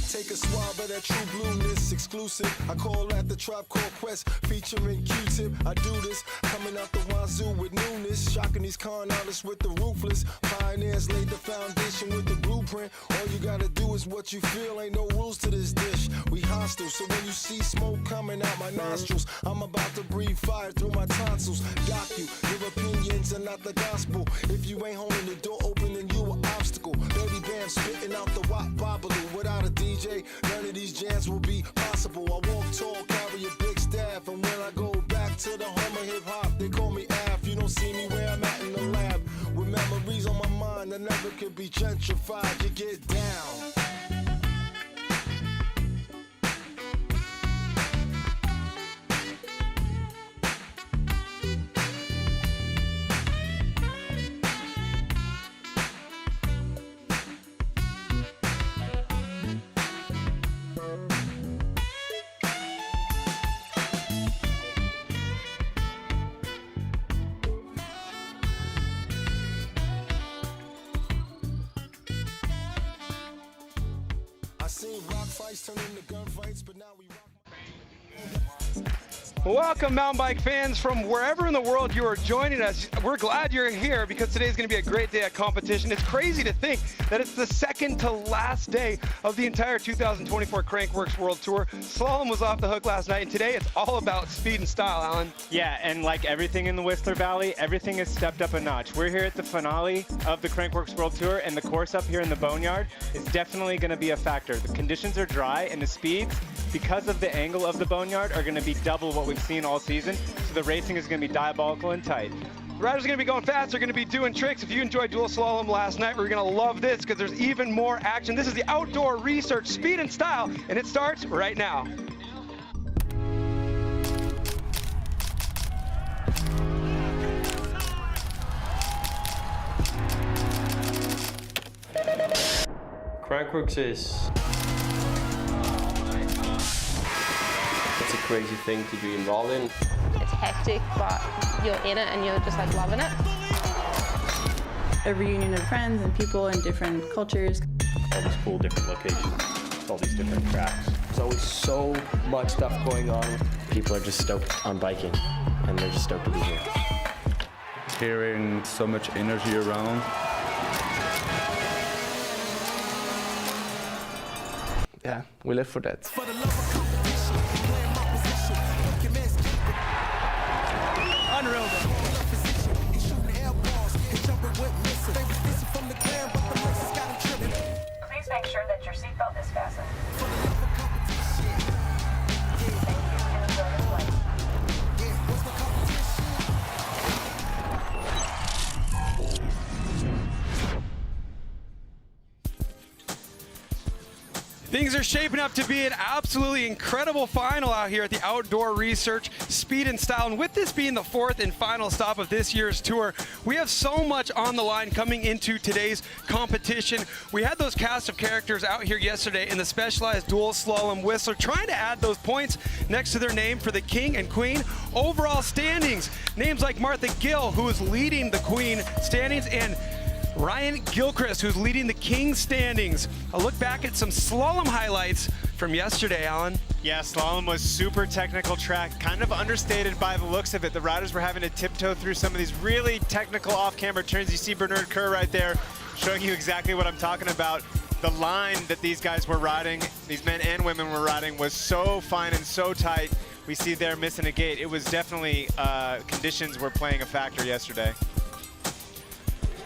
Take a swab of that true blueness, exclusive. I call that the Tribe Called Quest, featuring Q-Tip. I do this, coming out the wazoo with newness, shocking these con artists with the ruthless. Pioneers laid the foundation with the blueprint. All you gotta do is what you feel, ain't no rules to this dish. We hostile, so when you see smoke coming out my nostrils, I'm about to breathe fire through my tonsils. Dock you, your opinions are not the gospel. If you ain't holding the door open, then you an obstacle. Baby Bam spitting out the wop babaloo. Without a DJ, none of these jams will be possible. I walk tall, carry a big staff, and when I go back to the home of hip hop, they call me Af. You don't see me where I'm at in the lab, with memories on my mind that never could be gentrified. You get down. Welcome, mountain bike fans from wherever in the world you are joining us. We're glad you're here because today is going to be a great day of competition. It's crazy to think that it's the second to last day of the entire 2024 Crankworx World Tour. Slalom was off the hook last night, and today it's all about speed and style, Alan. Yeah, and like everything in the Whistler Valley, everything is stepped up a notch. We're here at the finale of the Crankworx World Tour, and the course up here in the Boneyard is definitely going to be a factor. The conditions are dry, and the speeds, because of the angle of the Boneyard, are going to be double what we've seen all season, so the racing is going to be diabolical and tight. The riders are going to be going fast. They're going to be doing tricks. If you enjoyed dual slalom last night, we're going to love this because there's even more action. This is the Outdoor Research Speed and Style, and it starts right now. Crankworx is... it's a crazy thing to be involved in. It's hectic, but you're in it and you're just like loving it. A reunion of friends and people in different cultures. All these cool different locations, all these different tracks. There's always so much stuff going on. People are just stoked on biking, and they're just stoked to be here. Hearing so much energy around. Yeah, we live for that. Unreal. Please make sure that your seatbelt is fastened. Things are shaping up to be an absolutely incredible final out here at the Outdoor Research Speed and Style. And with this being the fourth and final stop of this year's tour, we have so much on the line coming into today's competition. We had those cast of characters out here yesterday in the specialized dual slalom whistler, trying to add those points next to their name for the king and queen overall standings. Names like Martha Gill, who is leading the queen standings, and Ryan Gilchrist, who's leading the king standings. A look back at some slalom highlights from yesterday, Alan. Yeah, slalom was super technical track, kind of understated by the looks of it. The riders were having to tiptoe through some of these really technical off-camera turns. You see Bernard Kerr right there showing you exactly what I'm talking about. The line that these guys were riding, these men and women were riding, was so fine and so tight. We see there missing a gate. It was definitely conditions were playing a factor yesterday.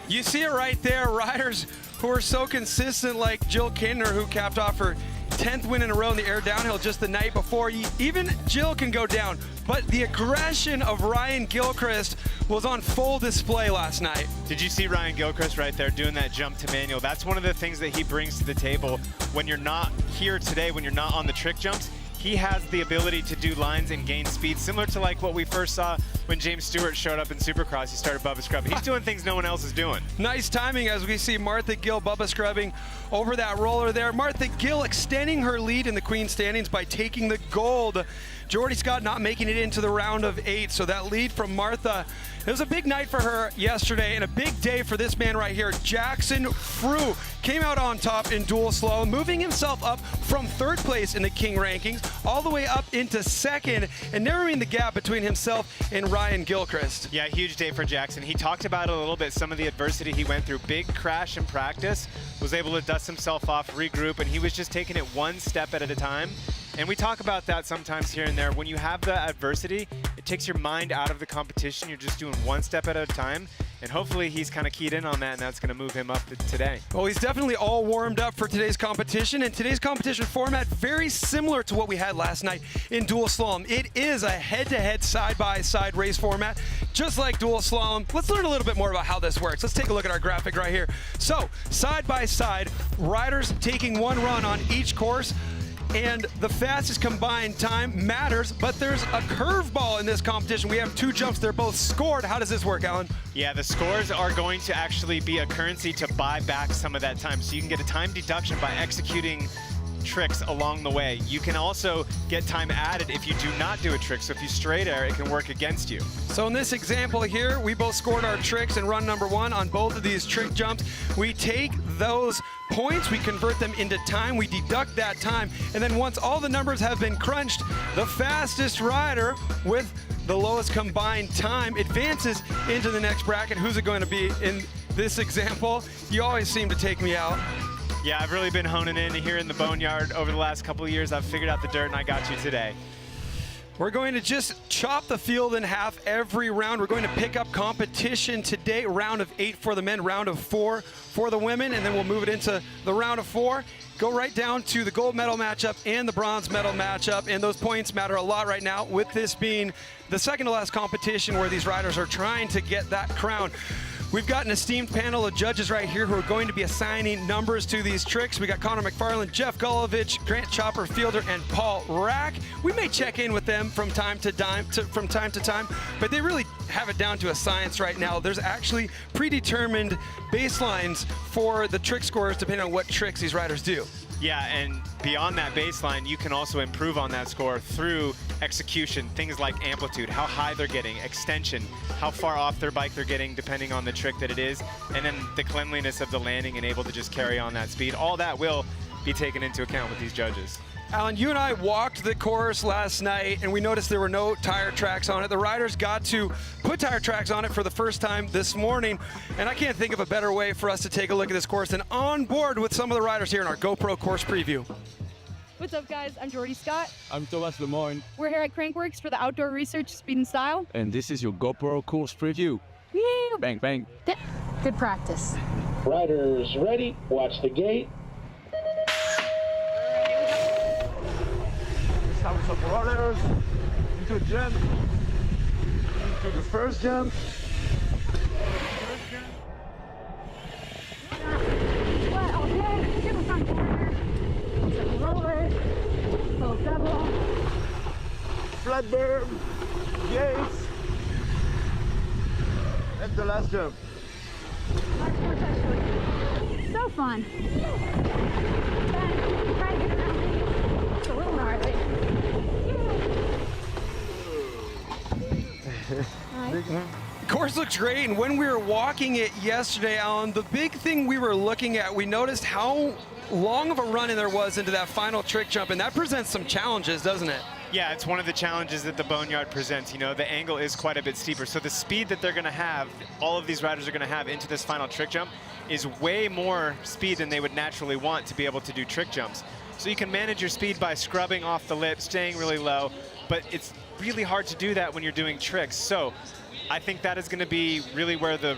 You see it right there, riders who are so consistent, like Jill Kindner, who capped off her 10th win in a row in the air downhill just the night before. Even Jill can go down, but the aggression of Ryan Gilchrist was on full display last night. Did you see Ryan Gilchrist right there doing that jump to manual? That's one of the things that he brings to the table. When you're not here today, when you're not on the trick jumps, he has the ability to do lines and gain speed, similar to like what we first saw when James Stewart showed up in Supercross. He started Bubba scrubbing. He's doing things no one else is doing. Nice timing as we see Martha Gill Bubba scrubbing over that roller there. Martha Gill extending her lead in the queen standings by taking the gold. Jordy Scott not making it into the round of 8, so that lead from Martha. It was a big night for her yesterday and a big day for this man right here. Jackson Frew came out on top in dual slalom, moving himself up from 3rd place in the king rankings all the way up into 2nd and narrowing the gap between himself and Ryan Gilchrist. Yeah, huge day for Jackson. He talked about it a little bit, some of the adversity he went through. Big crash in practice, was able to dust himself off, regroup, and he was just taking it one step at a time. And we talk about that sometimes here and there. When you have the adversity, it takes your mind out of the competition. You're just doing one step at a time. And hopefully he's kind of keyed in on that, and that's going to move him up today. Well, he's definitely all warmed up for today's competition, and today's competition format very similar to what we had last night in dual slalom. It is a head-to-head, side-by-side race format, just like dual slalom. Let's learn a little bit more about how this works. Let's take a look at our graphic right here. So, side-by-side, riders taking one run on each course, and the fastest combined time matters, but there's a curveball in this competition. We have 2 jumps. They're both scored. How does this work, Alan? Yeah, the scores are going to actually be a currency to buy back some of that time. So you can get a time deduction by executing tricks along the way. You can also get time added if you do not do a trick. So if you straight air, it can work against you. So in this example here, we both scored our tricks in run number 1 on both of these trick jumps. We take those points, we convert them into time, we deduct that time, and then once all the numbers have been crunched, the fastest rider with the lowest combined time advances into the next bracket. Who's it going to be in this example? You always seem to take me out. Yeah, I've really been honing in here in the Boneyard over the last couple of years. I've figured out the dirt, and I got you today. We're going to just chop the field in half every round. We're going to pick up competition today. Round of 8 for the men, round of 4 for the women, and then we'll move it into the round of 4. Go right down to the gold medal matchup and the bronze medal matchup, and those points matter a lot right now, with this being the second to last competition where these riders are trying to get that crown. We've got an esteemed panel of judges right here who are going to be assigning numbers to these tricks. We got Connor McFarland, Jeff Gulovich, Grant Chopper Fielder, and Paul Rack. We may check in with them from time to time, but they really have it down to a science right now. There's actually predetermined baselines for the trick scores depending on what tricks these riders do. Yeah, and beyond that baseline, you can also improve on that score through execution, things like amplitude, how high they're getting, extension, how far off their bike they're getting depending on the trick that it is, and then the cleanliness of the landing and able to just carry on that speed. All that will be taken into account with these judges. Alan, you and I walked the course last night, and we noticed there were no tire tracks on it. The riders got to put tire tracks on it for the first time this morning, and I can't think of a better way for us to take a look at this course than on board with some of the riders here in our GoPro course preview. What's up, guys? I'm Jordy Scott. I'm Thomas Lemoyne. We're here at Crankworx for the Outdoor Research Speed and Style. And this is your GoPro course preview. Woo! Bang, bang. Good practice. Riders ready, watch the gate. Have some rollers into jump, into the first jump. Flat berm, gates, and the last jump. So fun. It's a little gnarly. Course looks great, and when we were walking it yesterday, Alan, the big thing we were looking at, we noticed how long of a run-in there was into that final trick jump, and that presents some challenges, doesn't it? Yeah, it's one of the challenges that the Boneyard presents. You know, the angle is quite a bit steeper, so the speed that they're going to have, all of these riders are going to have into this final trick jump, is way more speed than they would naturally want to be able to do trick jumps. So you can manage your speed by scrubbing off the lip, staying really low, but it's really hard to do that when you're doing tricks. So I think that is going to be really where the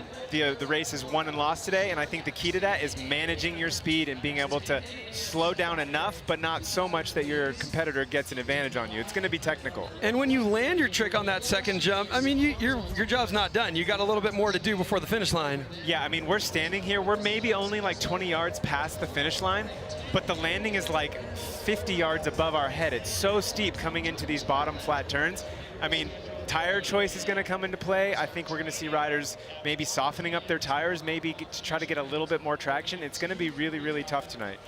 race is won and lost today, and I think the key to that is managing your speed and being able to slow down enough, but not so much that your competitor gets an advantage on you. It's going to be technical. And when you land your trick on that second jump, I mean, your job's not done. You got a little bit more to do before the finish line. Yeah, I mean, we're standing here. We're maybe only like 20 yards past the finish line, but the landing is like 50 yards above our head. It's so steep coming into these bottom flat turns. I mean, tire choice is going to come into play. I think we're going to see riders maybe softening up their tires, maybe to try to get a little bit more traction. It's going to be really, really tough tonight.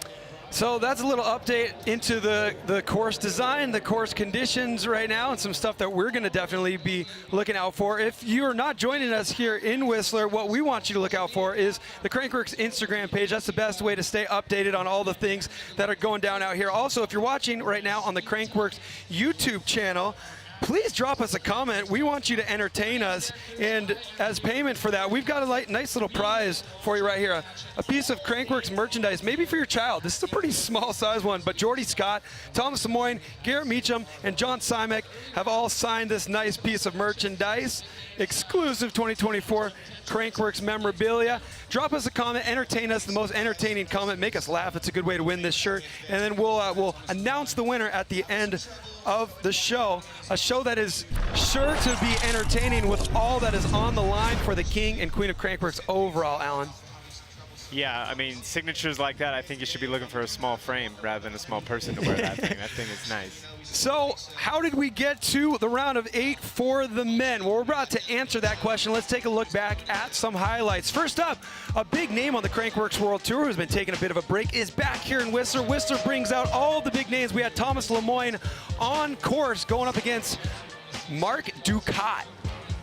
So that's a little update into the course design, the course conditions right now, and some stuff that we're going to definitely be looking out for. If you're not joining us here in Whistler, what we want you to look out for is the Crankworx Instagram page. That's the best way to stay updated on all the things that are going down out here. Also, if you're watching right now on the Crankworx YouTube channel, please drop us a comment. We want you to entertain us, and as payment for that, we've got a nice little prize for you right here, a piece of Crankworx merchandise, maybe for your child. This is a pretty small size one, but Jordy Scott, Thomas Lemoyne, Garrett Meacham, and John Simek have all signed this nice piece of merchandise, exclusive 2024 Crankworx memorabilia. Drop us a comment, entertain us, the most entertaining comment, make us laugh. It's a good way to win this shirt, and then we'll announce the winner at the end of the show, a show that is sure to be entertaining with all that is on the line for the king and queen of Crankworx overall, Alan. Yeah, I mean, signatures like that, I think you should be looking for a small frame rather than a small person to wear that thing. That thing is nice. So how did we get to the round of 8 for the men? Well, we're about to answer that question. Let's take a look back at some highlights. First up, a big name on the Crankworx World Tour who's been taking a bit of a break is back here in Whistler. Whistler brings out all the big names. We had Thomas Lemoyne on course going up against Mark Ducat.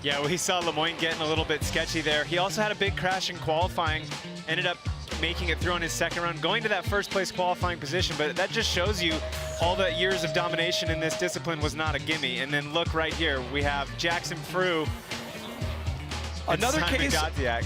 Yeah, well, he saw Lemoyne getting a little bit sketchy there. He also had a big crash in qualifying, ended up making it through on his second run, going to that first place qualifying position, but that just shows you all the years of domination in this discipline was not a gimme. And then look right here, we have Jackson Frew Another case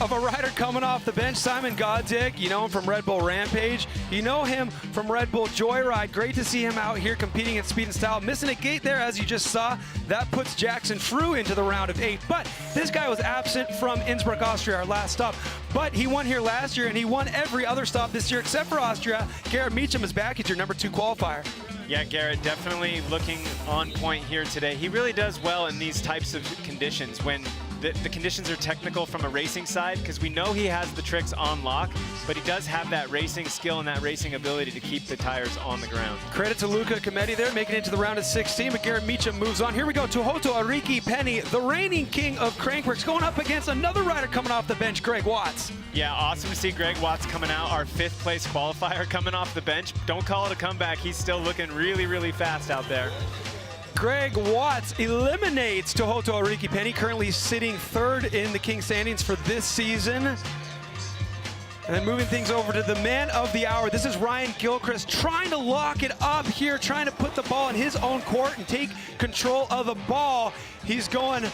of a rider coming off the bench, Simon Godziak. You know him from Red Bull Rampage. You know him from Red Bull Joyride. Great to see him out here competing at speed and style. Missing a gate there, as you just saw. That puts Jackson Frew into the round of 8. But this guy was absent from Innsbruck, Austria, our last stop. But he won here last year, and he won every other stop this year except for Austria. Garrett Meacham is back. He's your number 2 qualifier. Yeah, Garrett definitely looking on point here today. He really does well in these types of conditions when the conditions are technical from a racing side, because we know he has the tricks on lock, but he does have that racing skill and that racing ability to keep the tires on the ground. Credit to Luca Cometti there, making it to the round of 16, but Garrett Meacham moves on. Here we go, Tohoto Ariki Penny, the reigning king of Crankworx, going up against another rider coming off the bench, Greg Watts. Yeah, awesome to see Greg Watts coming out, our 5th place qualifier coming off the bench. Don't call it a comeback. He's still looking really, really fast out there. Greg Watts eliminates Tohoto Ariki Penny, currently sitting 3rd in the King standings for this season. And then moving things over to the man of the hour. This is Ryan Gilchrist trying to lock it up here, trying to put the ball in his own court and take control of the ball. He's going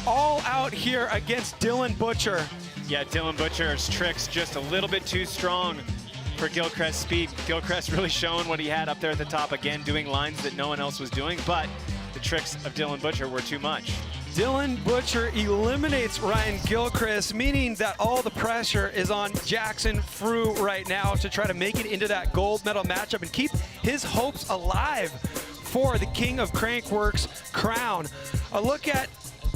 all out here against Dylan Butcher. Yeah, Dylan Butcher's tricks just a little bit too strong for Gilchrist's speed. Gilchrist really showing what he had up there at the top, again doing lines that no one else was doing, but the tricks of Dylan Butcher were too much. Dylan Butcher eliminates Ryan Gilchrist, meaning that all the pressure is on Jackson Frew right now to try to make it into that gold medal matchup and keep his hopes alive for the King of Crankworx crown. A look at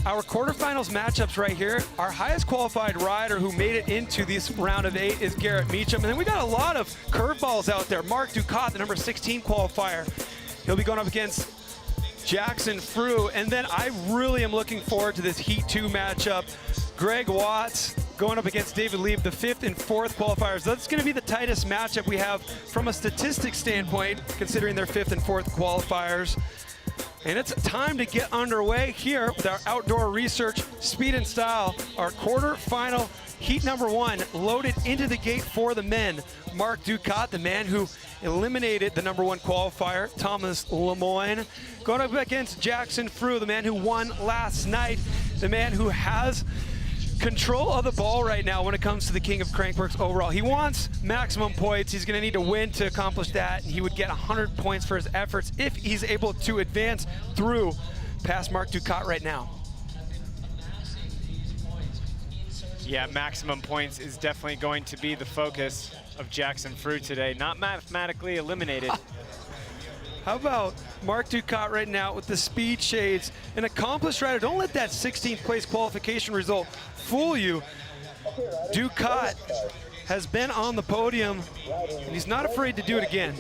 our quarterfinals matchups right here. Our highest qualified rider who made it into this round of 8 is Garrett Meacham. And then we got a lot of curveballs out there. Mark Ducat, the number 16 qualifier. He'll be going up against Jackson Frew. And then I really am looking forward to this Heat 2 matchup. Greg Watts going up against David Lieb, the 5th and 4th qualifiers. That's going to be the tightest matchup we have from a statistics standpoint, considering their 5th and 4th qualifiers. And it's time to get underway here with our outdoor research, speed and style. Our quarterfinal heat number 1 loaded into the gate for the men. Mark Ducat, the man who eliminated the number 1 qualifier, Thomas Lemoyne, going up against Jackson Frew, the man who won last night, the man who has control of the ball right now when it comes to the King of Crankworx overall. He wants maximum points. He's going to need to win to accomplish that. He would get 100 points for his efforts if he's able to advance through past Mark Ducat right now. Yeah, maximum points is definitely going to be the focus of Jackson Frew today. Not mathematically eliminated. How about Mark Ducat right now with the speed shades? An accomplished rider. Don't let that 16th place qualification result fool you. Ducat has been on the podium, and he's not afraid to do it again.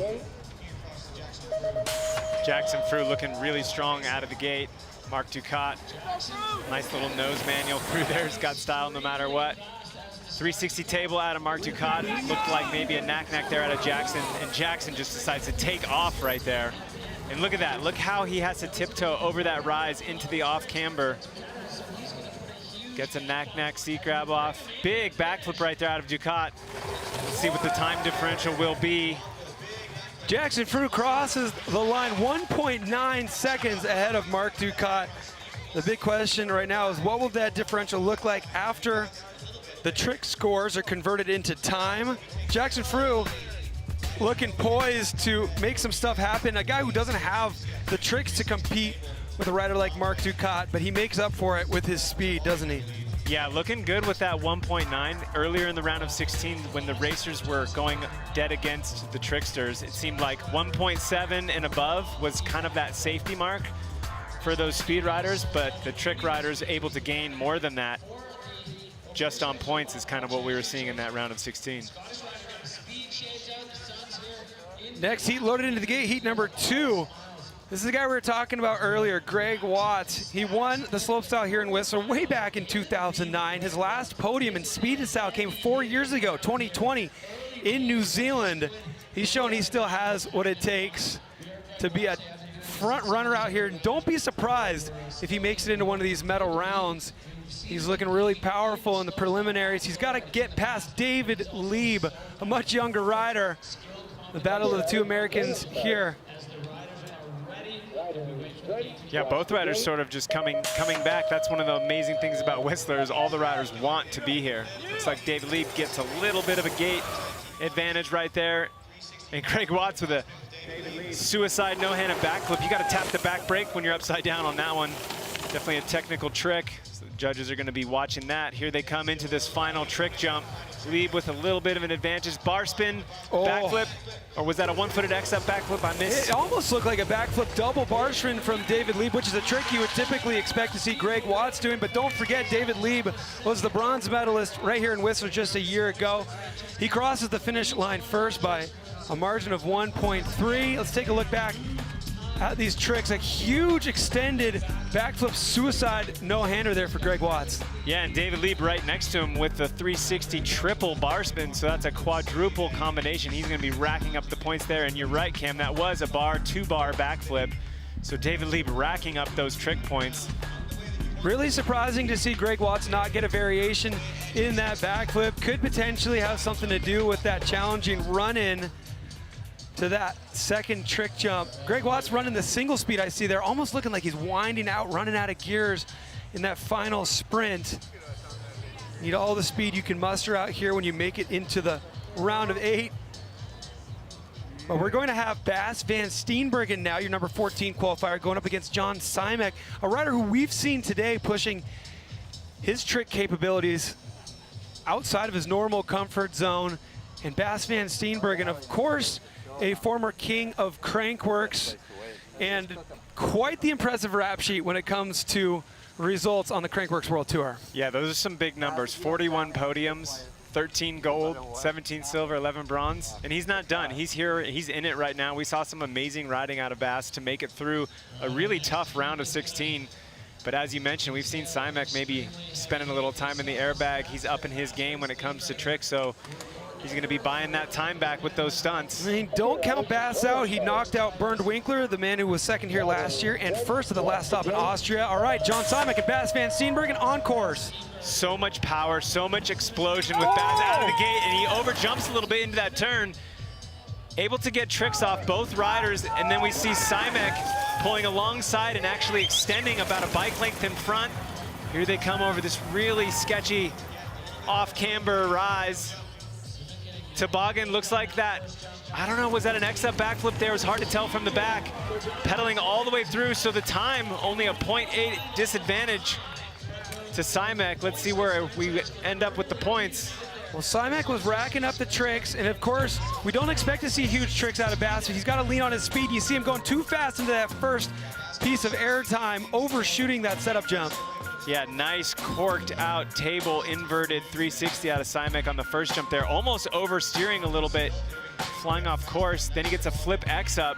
Jackson Frew looking really strong out of the gate. Mark Ducat, nice little nose manual through there. He's got style no matter what. 360 table out of Mark Ducat. Looked like maybe a knack-knack there out of Jackson, and Jackson just decides to take off right there. And look at that. Look how he has to tiptoe over that rise into the off camber. Gets a knack-knack seat grab off. Big backflip right there out of Ducat. Let's see what the time differential will be. Jackson Frew crosses the line 1.9 seconds ahead of Mark Ducat. The big question right now is what will that differential look like after the trick scores are converted into time? Jackson Frew looking poised to make some stuff happen. A guy who doesn't have the tricks to compete with a rider like Mark Ducat, but he makes up for it with his speed, doesn't he? Yeah, looking good with that 1.9. Earlier in the round of 16, when the racers were going dead against the tricksters, it seemed like 1.7 and above was kind of that safety mark for those speed riders, but the trick riders able to gain more than that just on points is kind of what we were seeing in that round of 16. Next heat loaded into the gate, heat number 2. This is the guy we were talking about earlier, Greg Watts. He won the slopestyle here in Whistler way back in 2009. His last podium in speed and style came 4 years ago, 2020, in New Zealand. He's shown he still has what it takes to be a front runner out here. Don't be surprised if he makes it into one of these medal rounds. He's looking really powerful in the preliminaries. He's got to get past David Lieb, a much younger rider. The battle of the two Americans here. Yeah, both riders sort of just coming back. That's one of the amazing things about Whistler is all the riders want to be here. Looks like David Lieb gets a little bit of a gate advantage right there. And Craig Watts with a suicide no-handed backflip. You got to tap the back brake when you're upside down on that one. Definitely a technical trick. So the judges are going to be watching that. Here they come into this final trick jump. Lieb with a little bit of an advantage. Bar spin, backflip. Or was that a one-footed X-up backflip? I missed. It almost looked like a backflip double bar spin from David Lieb, which is a trick you would typically expect to see Greg Watts doing. But don't forget, David Lieb was the bronze medalist right here in Whistler just a year ago. He crosses the finish line first by a margin of 1.3. Let's take a look back at these tricks. A huge extended backflip suicide no-hander there for Greg Watts. Yeah, and David Lieb right next to him with the 360 triple bar spin, so that's a quadruple combination. He's going to be racking up the points there, and you're right, Cam, that was a bar, two-bar backflip. So David Lieb racking up those trick points. Really surprising to see Greg Watts not get a variation in that backflip. Could potentially have something to do with that challenging run-in to that second trick jump. Greg Watts running the single speed I see there, almost looking like he's winding out, running out of gears in that final sprint. Need all the speed you can muster out here when you make it into the round of 8. But we're going to have Bas van Steenbergen now, your number 14 qualifier, going up against John Simek, a rider who we've seen today pushing his trick capabilities outside of his normal comfort zone. And Bas van Steenbergen, of course, a former king of Crankworx, and quite the impressive rap sheet when it comes to results on the Crankworx World Tour. Yeah, those are some big numbers. 41 podiums, 13 gold, 17 silver, 11 bronze, and he's not done. He's here, he's in it right now. We saw some amazing riding out of Bas to make it through a really tough round of 16. But as you mentioned, we've seen Simek maybe spending a little time in the airbag. He's up in his game when it comes to tricks, so he's going to be buying that time back with those stunts. I mean, don't count Bas out. He knocked out Bernd Winkler, the man who was second here last year and first at the last stop in Austria. All right, John Simek and Bas van Steenbergen on course. So much power, so much explosion with Bas out of the gate, and he overjumps a little bit into that turn. Able to get tricks off both riders, and then we see Simek pulling alongside and actually extending about a bike length in front. Here they come over this really sketchy off-camber rise. Toboggan looks like that. I don't know, was that an X-up backflip there? It was hard to tell from the back. Pedaling all the way through, so the time only a 0.8 disadvantage to Simek. Let's see where we end up with the points. Well, Simek was racking up the tricks, and of course, we don't expect to see huge tricks out of Bas. He's got to lean on his speed. You see him going too fast into that first piece of air time, overshooting that setup jump. Yeah, nice corked out table inverted 360 out of Simek on the first jump there. Almost oversteering a little bit, flying off course. Then he gets a flip X up,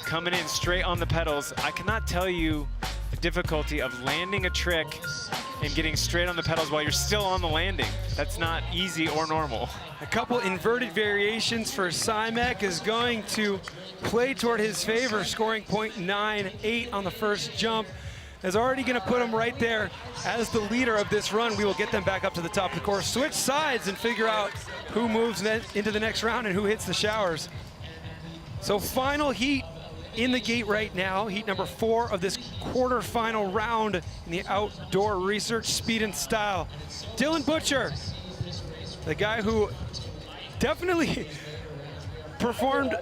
coming in straight on the pedals. I cannot tell you the difficulty of landing a trick and getting straight on the pedals while you're still on the landing. That's not easy or normal. A couple inverted variations for Simek is going to play toward his favor, scoring 0.98 on the first jump. Is already going to put him right there as the leader of this run. We will get them back up to the top of the course, switch sides, and figure out who moves into the next round and who hits the showers. So final heat in the gate right now, heat number 4 of this quarterfinal round in the outdoor research speed and style. Dylan Butcher, the guy who definitely performed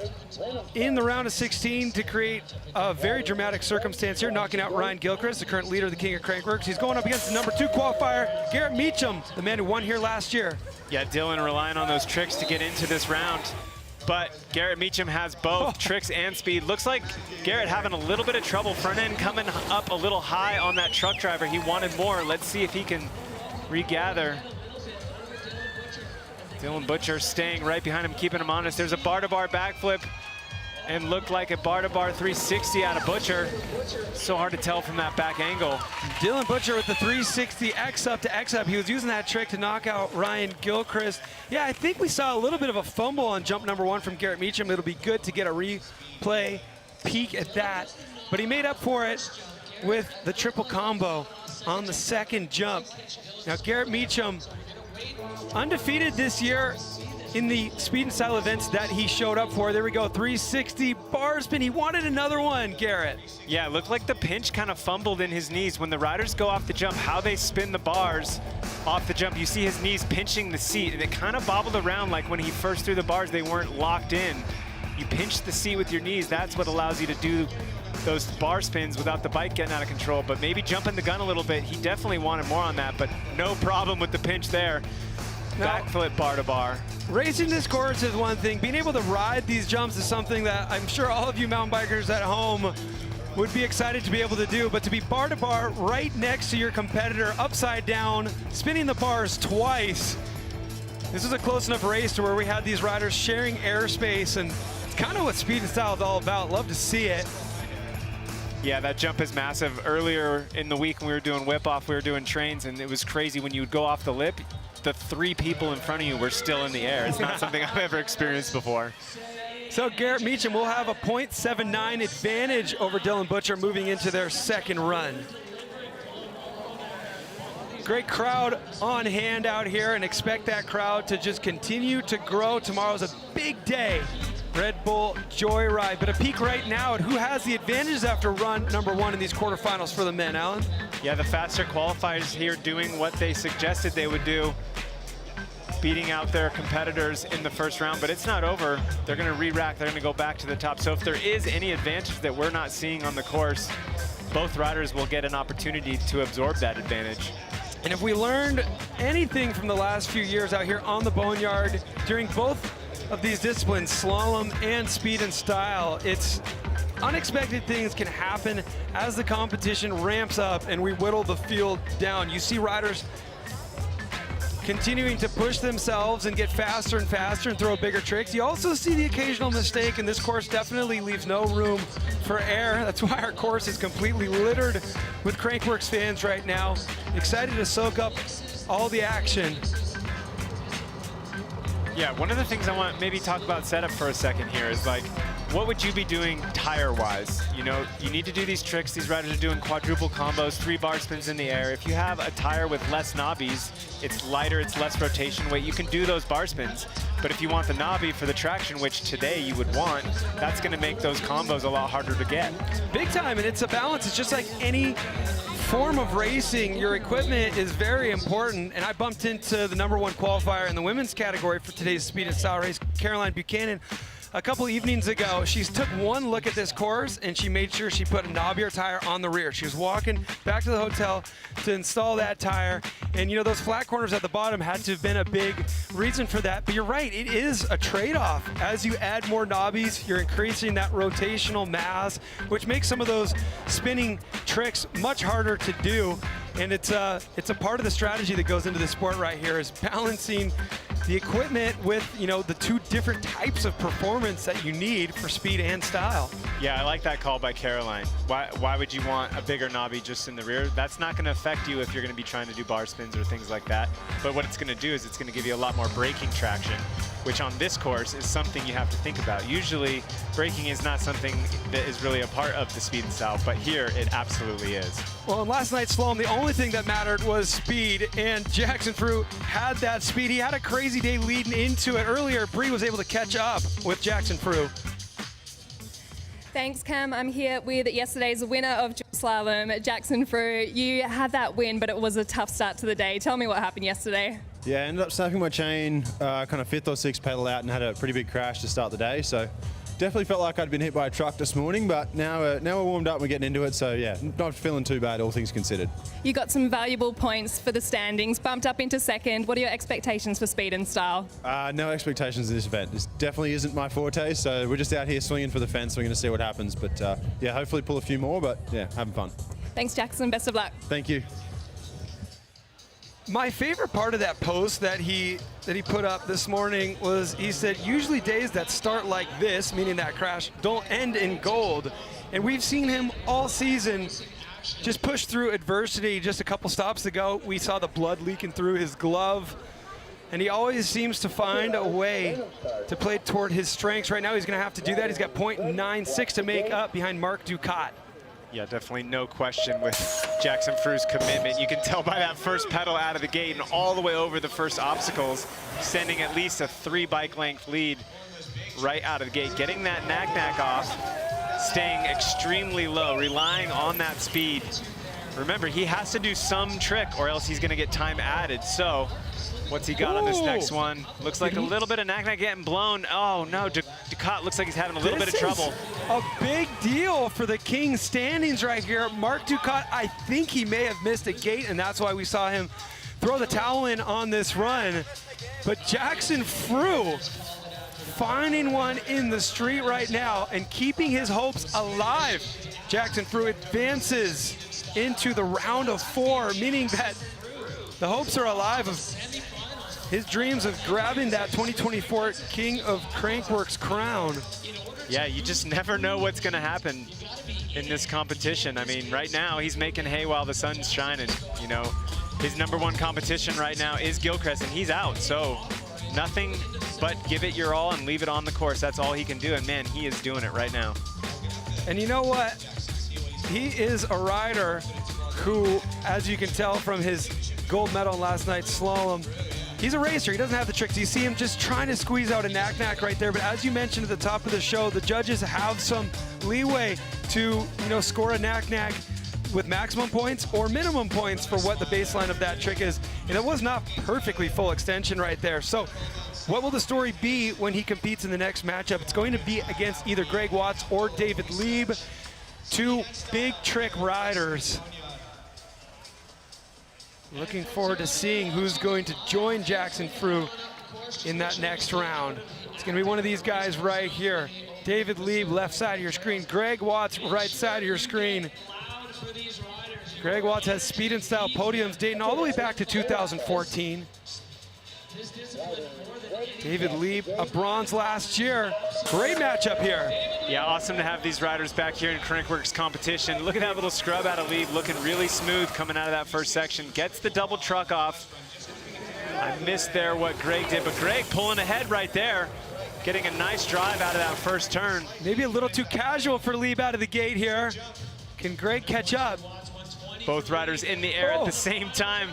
in the round of 16 to create a very dramatic circumstance here, knocking out Ryan Gilchrist, the current leader of the King of Crankworx. He's going up against the number 2 qualifier, Garrett Meacham, the man who won here last year. Yeah, Dylan relying on those tricks to get into this round. But Garrett Meacham has both tricks and speed. Looks like Garrett having a little bit of trouble. Front end coming up a little high on that truck driver. He wanted more. Let's see if he can regather. Dylan Butcher staying right behind him, keeping him honest. There's a bar-to-bar backflip and looked like a bar-to-bar 360 out of Butcher. So hard to tell from that back angle. Dylan Butcher with the 360 X-up to X-up. He was using that trick to knock out Ryan Gilchrist. Yeah, I think we saw a little bit of a fumble on jump number 1 from Garrett Meacham. It'll be good to get a replay peek at that. But he made up for it with the triple combo on the second jump. Now Garrett Meacham, undefeated this year in the speed and style events that he showed up for. There we go, 360 bar spin. He wanted another one, Garrett. Yeah, it looked like the pinch kind of fumbled in his knees. When the riders go off the jump, how they spin the bars off the jump, you see his knees pinching the seat, and it kind of bobbled around like when he first threw the bars, they weren't locked in. You pinch the seat with your knees, that's what allows you to do those bar spins without the bike getting out of control. But maybe jumping the gun a little bit, he definitely wanted more on that, but no problem with the pinch there. Backflip bar to bar. Racing this course is one thing. Being able to ride these jumps is something that I'm sure all of you mountain bikers at home would be excited to be able to do, but to be bar to bar right next to your competitor, upside down, spinning the bars twice. This is a close enough race to where we had these riders sharing airspace, and it's kind of what speed and style is all about. Love to see it. Yeah, that jump is massive. Earlier in the week when we were doing whip off, we were doing trains, and it was crazy when you would go off the lip, the 3 people in front of you were still in the air. It's not something I've ever experienced before. So Garrett Meacham will have a .79 advantage over Dylan Butcher moving into their second run. Great crowd on hand out here, and expect that crowd to just continue to grow. Tomorrow's a big day. Red Bull Joyride, but a peek right now at who has the advantages after run number 1 in these quarterfinals for the men, Alan. Yeah, the faster qualifiers here doing what they suggested they would do, beating out their competitors in the first round, but it's not over. They're gonna re-rack, they're gonna go back to the top. So if there is any advantage that we're not seeing on the course, both riders will get an opportunity to absorb that advantage. And if we learned anything from the last few years out here on the Boneyard during both of these disciplines, slalom and speed and style, it's unexpected things can happen as the competition ramps up and we whittle the field down. You see riders continuing to push themselves and get faster and faster and throw bigger tricks. You also see the occasional mistake, and this course definitely leaves no room for error. That's why our course is completely littered with Crankworx fans right now, excited to soak up all the action. Yeah, one of the things I want to maybe talk about setup for a second here is, like, what would you be doing tire-wise? You know, you need to do these tricks. These riders are doing quadruple combos, 3 bar spins in the air. If you have a tire with less knobbies, it's lighter, it's less rotation weight, you can do those bar spins. But if you want the knobby for the traction, which today you would want, that's going to make those combos a lot harder to get. Big time, and it's a balance. It's just like any form of racing, your equipment is very important. And I bumped into the #1 qualifier in the women's category for today's speed and style race, Caroline Buchanan, a couple evenings ago. She took one look at this course and she made sure she put a knobbier tire on the rear. She was walking back to the hotel to install that tire, and you know, those flat corners at the bottom had to have been a big reason for that. But you're right, it is a trade-off. As you add more knobbies, you're increasing that rotational mass, which makes some of those spinning tricks much harder to do. And it's a part of the strategy that goes into the sport right here, is balancing the equipment with, you know, the 2 different types of performance that you need for speed and style. Yeah, I like that call by Caroline. Why would you want a bigger knobby just in the rear? That's not going to affect you if you're going to be trying to do bar spins or things like that. But what it's going to do is it's going to give you a lot more braking traction, which on this course is something you have to think about. Usually, braking is not something that is really a part of the speed and style, but here it absolutely is. Well, in last night's slalom, the only thing that mattered was speed, and Jackson Frew had that speed. He had a crazy day leading into it. Earlier, Bree was able to catch up with Jackson Frew. Thanks, Cam. I'm here with yesterday's winner of slalom, Jackson Frew. You had that win, but it was a tough start to the day. Tell me what happened yesterday. Yeah, I ended up snapping my chain, kind of 5th or 6th pedal out, and had a pretty big crash to start the day. So definitely felt like I'd been hit by a truck this morning, but now we're warmed up and we're getting into it. So yeah, not feeling too bad, all things considered. You got some valuable points for the standings, bumped up into 2nd. What are your expectations for speed and style? No expectations in this event. This definitely isn't my forte, so we're just out here swinging for the fence. We're going to see what happens, but yeah, hopefully pull a few more, but yeah, having fun. Thanks, Jackson. Best of luck. Thank you. My favorite part of that post that he put up this morning was, he said, usually days that start like this, meaning that crash, don't end in gold. And we've seen him all season just push through adversity. Just a couple stops ago, we saw the blood leaking through his glove. And he always seems to find a way to play toward his strengths. Right now, he's going to have to do that. He's got .96 to make up behind Mark Ducat. Yeah, definitely no question with Jackson Fru's commitment. You can tell by that first pedal out of the gate and all the way over the first obstacles, sending at least a 3 bike length lead right out of the gate. Getting that knack off, staying extremely low, relying on that speed. Remember, he has to do some trick or else he's gonna get time added. So, what's he got on this next one? Looks like a little bit of knack getting blown. Oh no, Ducat looks like he's having a little bit of trouble. A big deal for the King standings right here. Marc Ducat, I think he may have missed a gate, and that's why we saw him throw the towel in on this run. But Jackson Fru finding one in the street right now and keeping his hopes alive. Jackson Fru advances into the round of 4, meaning that the hopes are alive of his dreams of grabbing that 2024 King of Crankworx crown. Yeah, you just never know what's gonna happen in this competition. I mean, right now he's making hay while the sun's shining. You know, his #1 competition right now is Gilchrist, and he's out. So nothing but give it your all and leave it on the course. That's all he can do, and man, he is doing it right now. And you know what? He is a rider who, as you can tell from his gold medal last night's slalom, he's a racer. He doesn't have the tricks. You see him just trying to squeeze out a knack right there. But as you mentioned at the top of the show, the judges have some leeway to, score a knack with maximum points or minimum points for what the baseline of that trick is. And it was not perfectly full extension right there. So what will the story be when he competes in the next matchup? It's going to be against either Greg Watts or David Lieb, 2 big trick riders. Looking forward to seeing who's going to join Jackson Fru in that next round. It's going to be one of these guys right here. David Lieb, left side of your screen. Greg Watts, right side of your screen. Greg Watts has speed and style podiums dating all the way back to 2014. David Lieb, a bronze last year. Great matchup here. Yeah, awesome to have these riders back here in Crankworx competition. Look at that little scrub out of Lieb, looking really smooth coming out of that first section. Gets the double truck off. I missed there what Greg did, but Greg pulling ahead right there, getting a nice drive out of that first turn. Maybe a little too casual for Lieb out of the gate here. Can Greg catch up? Both riders in the air at the same time.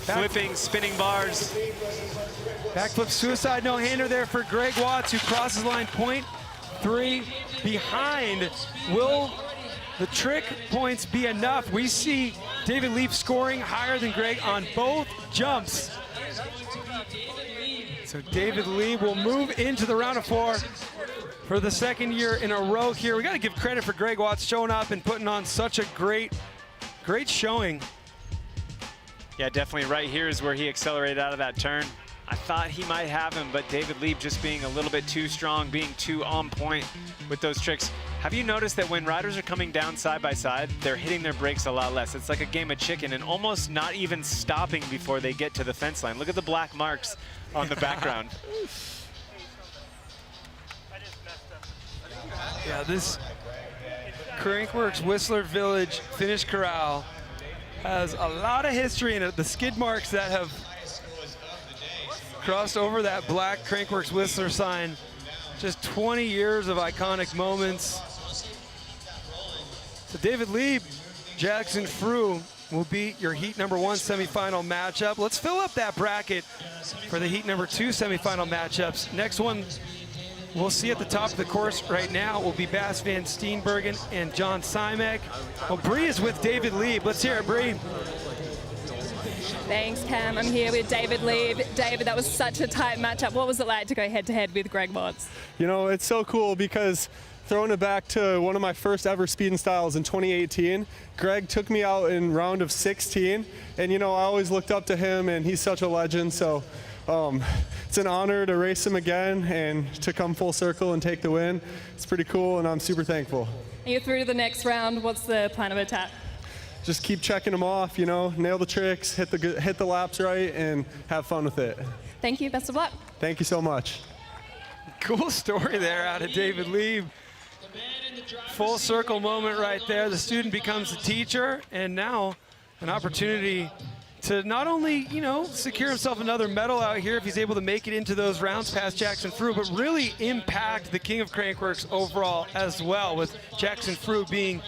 Flipping, spinning bars. Backflip suicide no-hander there for Greg Watts, who crosses line point 3 behind. Will the trick points be enough? We see David Lieb scoring higher than Greg on both jumps. So David Lieb will move into the round of 4 for the 2nd year in a row here. We got to give credit for Greg Watts showing up and putting on such a great showing. Yeah, definitely right here is where he accelerated out of that turn. I thought he might have him, but David Lieb just being a little bit too strong, being too on point with those tricks. Have you noticed that when riders are coming down side by side, they're hitting their brakes a lot less? It's like a game of chicken and almost not even stopping before they get to the fence line. Look at the black marks on the background. Yeah, this Crankworx Whistler Village Finish Corral has a lot of history in it. The skid marks that have crossed over that black Crankworx Whistler sign. Just 20 years of iconic moments. So David Lieb, Jackson Fru will be your heat #1 semifinal matchup. Let's fill up that bracket for the heat #2 semifinal matchups. Next one we'll see at the top of the course right now will be Bas van Steenbergen and John Simek. Well, Bree is with David Lieb. Let's hear it, Bree. Thanks, Cam. I'm here with David Lieb. David, that was such a tight matchup. What was it like to go head-to-head with Greg Watts? It's so cool because throwing it back to one of my first ever speed and styles in 2018, Greg took me out in round of 16, and I always looked up to him, and he's such a legend. So it's an honor to race him again and to come full circle and take the win. It's pretty cool, and I'm super thankful. You're through to the next round. What's the plan of attack? Just keep checking them off, nail the tricks, hit the laps right, and have fun with it. Thank you. Best of luck. Thank you so much. Cool story there out of David Lieb. Full circle moment right there. The student becomes the teacher, and now an opportunity to not only, secure himself another medal out here if he's able to make it into those rounds past Jackson Fru, but really impact the King of Crankworx overall as well, with Jackson Fru being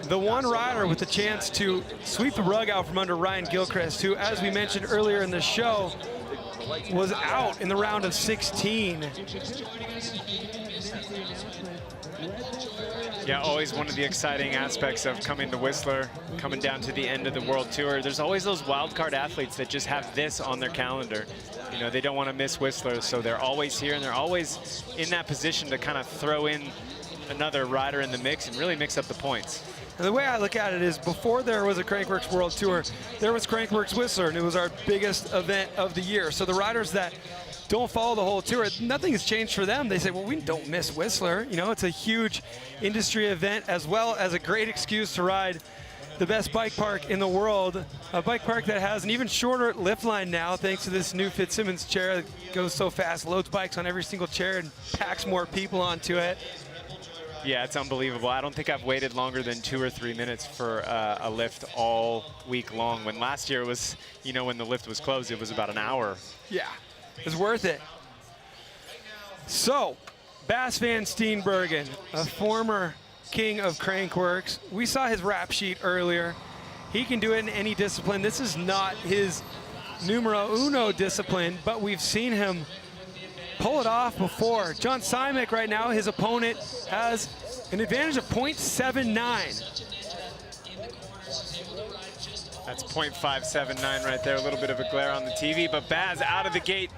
the one rider with the chance to sweep the rug out from under Ryan Gilchrist, who, as we mentioned earlier in the show, was out in the round of 16. Yeah, always one of the exciting aspects of coming to Whistler, coming down to the end of the World Tour. There's always those wildcard athletes that just have this on their calendar. You know, they don't want to miss Whistler, so they're always here, and they're always in that position to kind of throw in another rider in the mix and really mix up the points. And the way I look at it is, before there was a Crankworx World Tour, there was Crankworx Whistler, and it was our biggest event of the year. So the riders that don't follow the whole tour, nothing has changed for them. They say, well, we don't miss Whistler. You know, it's a huge industry event, as well as a great excuse to ride the best bike park in the world. A bike park that has an even shorter lift line now, thanks to this new Fitzsimmons chair that goes so fast, loads bikes on every single chair and packs more people onto it. Yeah, it's unbelievable. I don't think I've waited longer than 2 or 3 minutes for a lift all week long. When last year was, you know, when the lift was closed, it was about an hour. Yeah, it's worth it. So, Bas van Steenbergen, a former king of Crankworx. We saw his rap sheet earlier. He can do it in any discipline. This is not his numero uno discipline, but we've seen him pull it off before. John Simek right now, his opponent, has an advantage of 0.79. That's 0.579 right there, a little bit of a glare on the TV, but Baz out of the gate,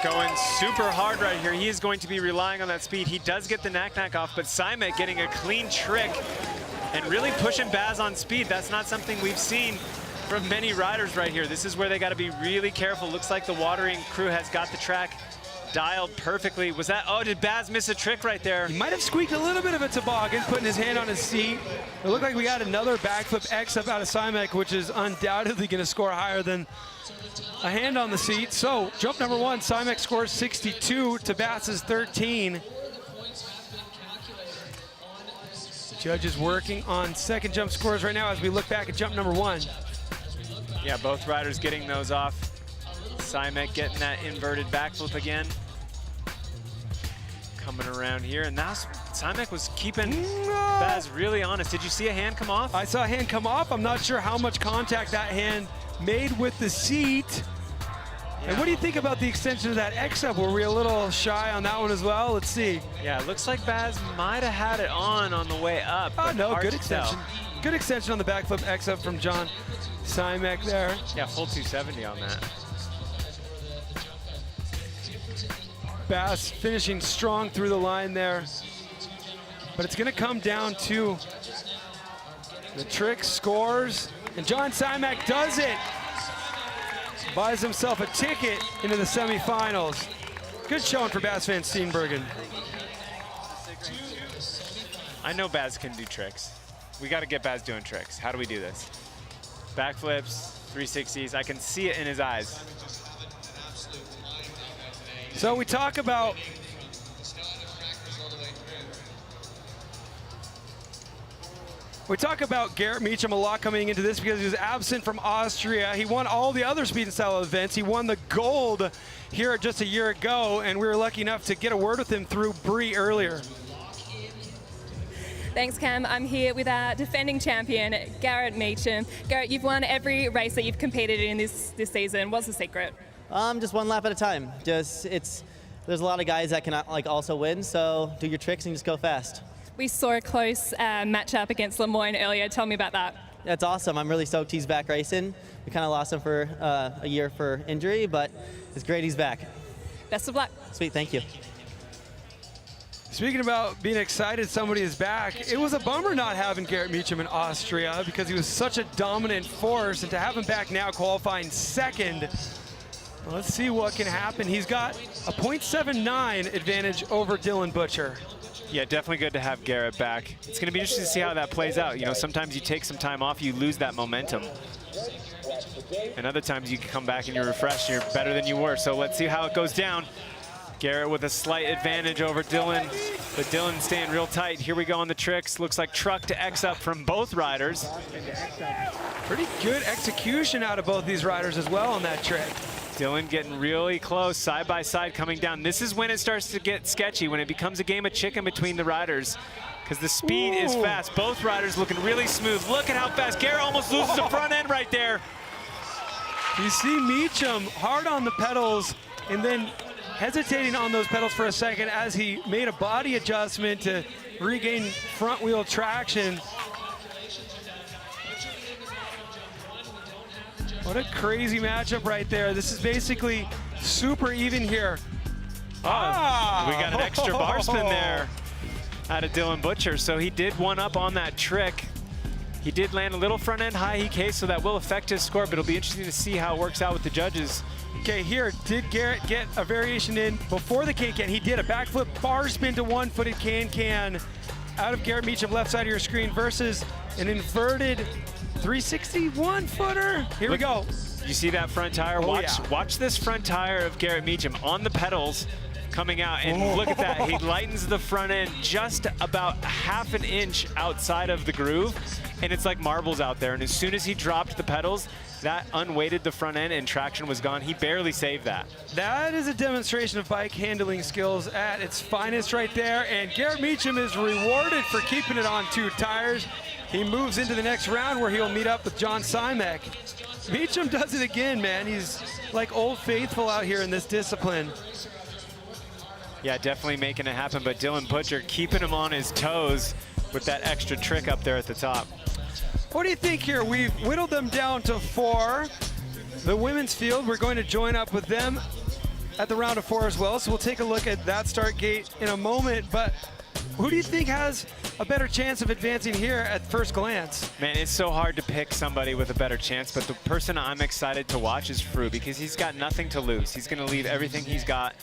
going super hard right here. He is going to be relying on that speed. He does get the knack off, but Simek getting a clean trick and really pushing Baz on speed. That's not something we've seen from many riders right here. This is where they got to be really careful. Looks like the watering crew has got the track dialed perfectly. Was that, oh, did Baz miss a trick right there? He might have squeaked a little bit of a toboggan, putting his hand on his seat. It looked like we got another backflip X up out of Simek, which is undoubtedly going to score higher than a hand on the seat. So, jump number one, Simek scores 62 to Baz's 13. Judges working on second jump scores right now as we look back at jump number one. Yeah, both riders getting those off. Simek getting that inverted backflip again. Coming around here, and now Simek was keeping Baz really honest. Did you see a hand come off? I saw a hand come off. I'm not sure how much contact that hand made with the seat. Yeah. And what do you think about the extension of that X-up? Were we a little shy on that one as well? Let's see. Yeah, it looks like Baz might have had it on the way up. Oh, no, good extension. Good extension on the backflip X-up from John Simek there. Yeah, full 270 on that. Baz finishing strong through the line there. But it's going to come down to the trick scores. And John Simek does it. Buys himself a ticket into the semifinals. Good showing for Bas van Steenbergen. I know Baz can do tricks. We got to get Baz doing tricks. How do we do this? Backflips, 360s. I can see it in his eyes. So we talk about Garrett Meacham a lot coming into this because he was absent from Austria. He won all the other speed and style events. He won the gold here just a year ago, and we were lucky enough to get a word with him through Bree earlier. Thanks, Cam. I'm here with our defending champion, Garrett Meacham. Garrett, you've won every race that you've competed in this season. What's the secret? Just one lap at a time. There's a lot of guys that can also win, so do your tricks and just go fast. We saw a close matchup against Lemoyne earlier. Tell me about that. That's awesome. I'm really stoked he's back racing. We kind of lost him for a year for injury, but it's great he's back. Best of luck. Sweet, thank you. Speaking about being excited somebody is back, it was a bummer not having Garrett Meacham in Austria because he was such a dominant force, and to have him back now qualifying second, let's see what can happen. He's got a 0.79 advantage over Dylan Butcher. Yeah, definitely good to have Garrett back. It's going to be interesting to see how that plays out. You know, sometimes you take some time off, you lose that momentum. And other times you can come back and you're refreshed, you're better than you were. So let's see how it goes down. Garrett with a slight advantage over Dylan, but Dylan staying real tight. Here we go on the tricks. Looks like truck to X up from both riders. Pretty good execution out of both these riders as well on that trick. Dylan getting really close, side by side coming down. This is when it starts to get sketchy, when it becomes a game of chicken between the riders. because the speed is fast. Both riders looking really smooth. Look at how fast. Garrett almost loses the front end right there. You see Meacham hard on the pedals and then hesitating on those pedals for a second as he made a body adjustment to regain front wheel traction. What a crazy matchup right there. This is basically super even here. We got an extra bar spin there out of Dylan Butcher. So he did one up on that trick. He did land a little front end high EK, so that will affect his score, but it'll be interesting to see how it works out with the judges. Okay, here, did Garrett get a variation in before the can-can? He did a backflip bar spin to one-footed can-can out of Garrett Meacham, left side of your screen, versus an inverted 361 footer. Here we go. You see that front tire? Watch this front tire of Garrett Meacham on the pedals coming out, and look at that. He lightens the front end just about half an inch outside of the groove, and it's like marbles out there. And as soon as he dropped the pedals, that unweighted the front end and traction was gone. He barely saved that. That is a demonstration of bike handling skills at its finest right there, and Garrett Meacham is rewarded for keeping it on 2 tires. He moves into the next round where he'll meet up with John Simek. Meacham does it again, man. He's like Old Faithful out here in this discipline. Yeah, definitely making it happen, but Dylan Butcher keeping him on his toes with that extra trick up there at the top. What do you think here? We've whittled them down to 4. The women's field, we're going to join up with them at the round of 4 as well, so we'll take a look at that start gate in a moment, but who do you think has a better chance of advancing here at first glance? Man, it's so hard to pick somebody with a better chance, but the person I'm excited to watch is Fru, because he's got nothing to lose. He's going to leave everything he's got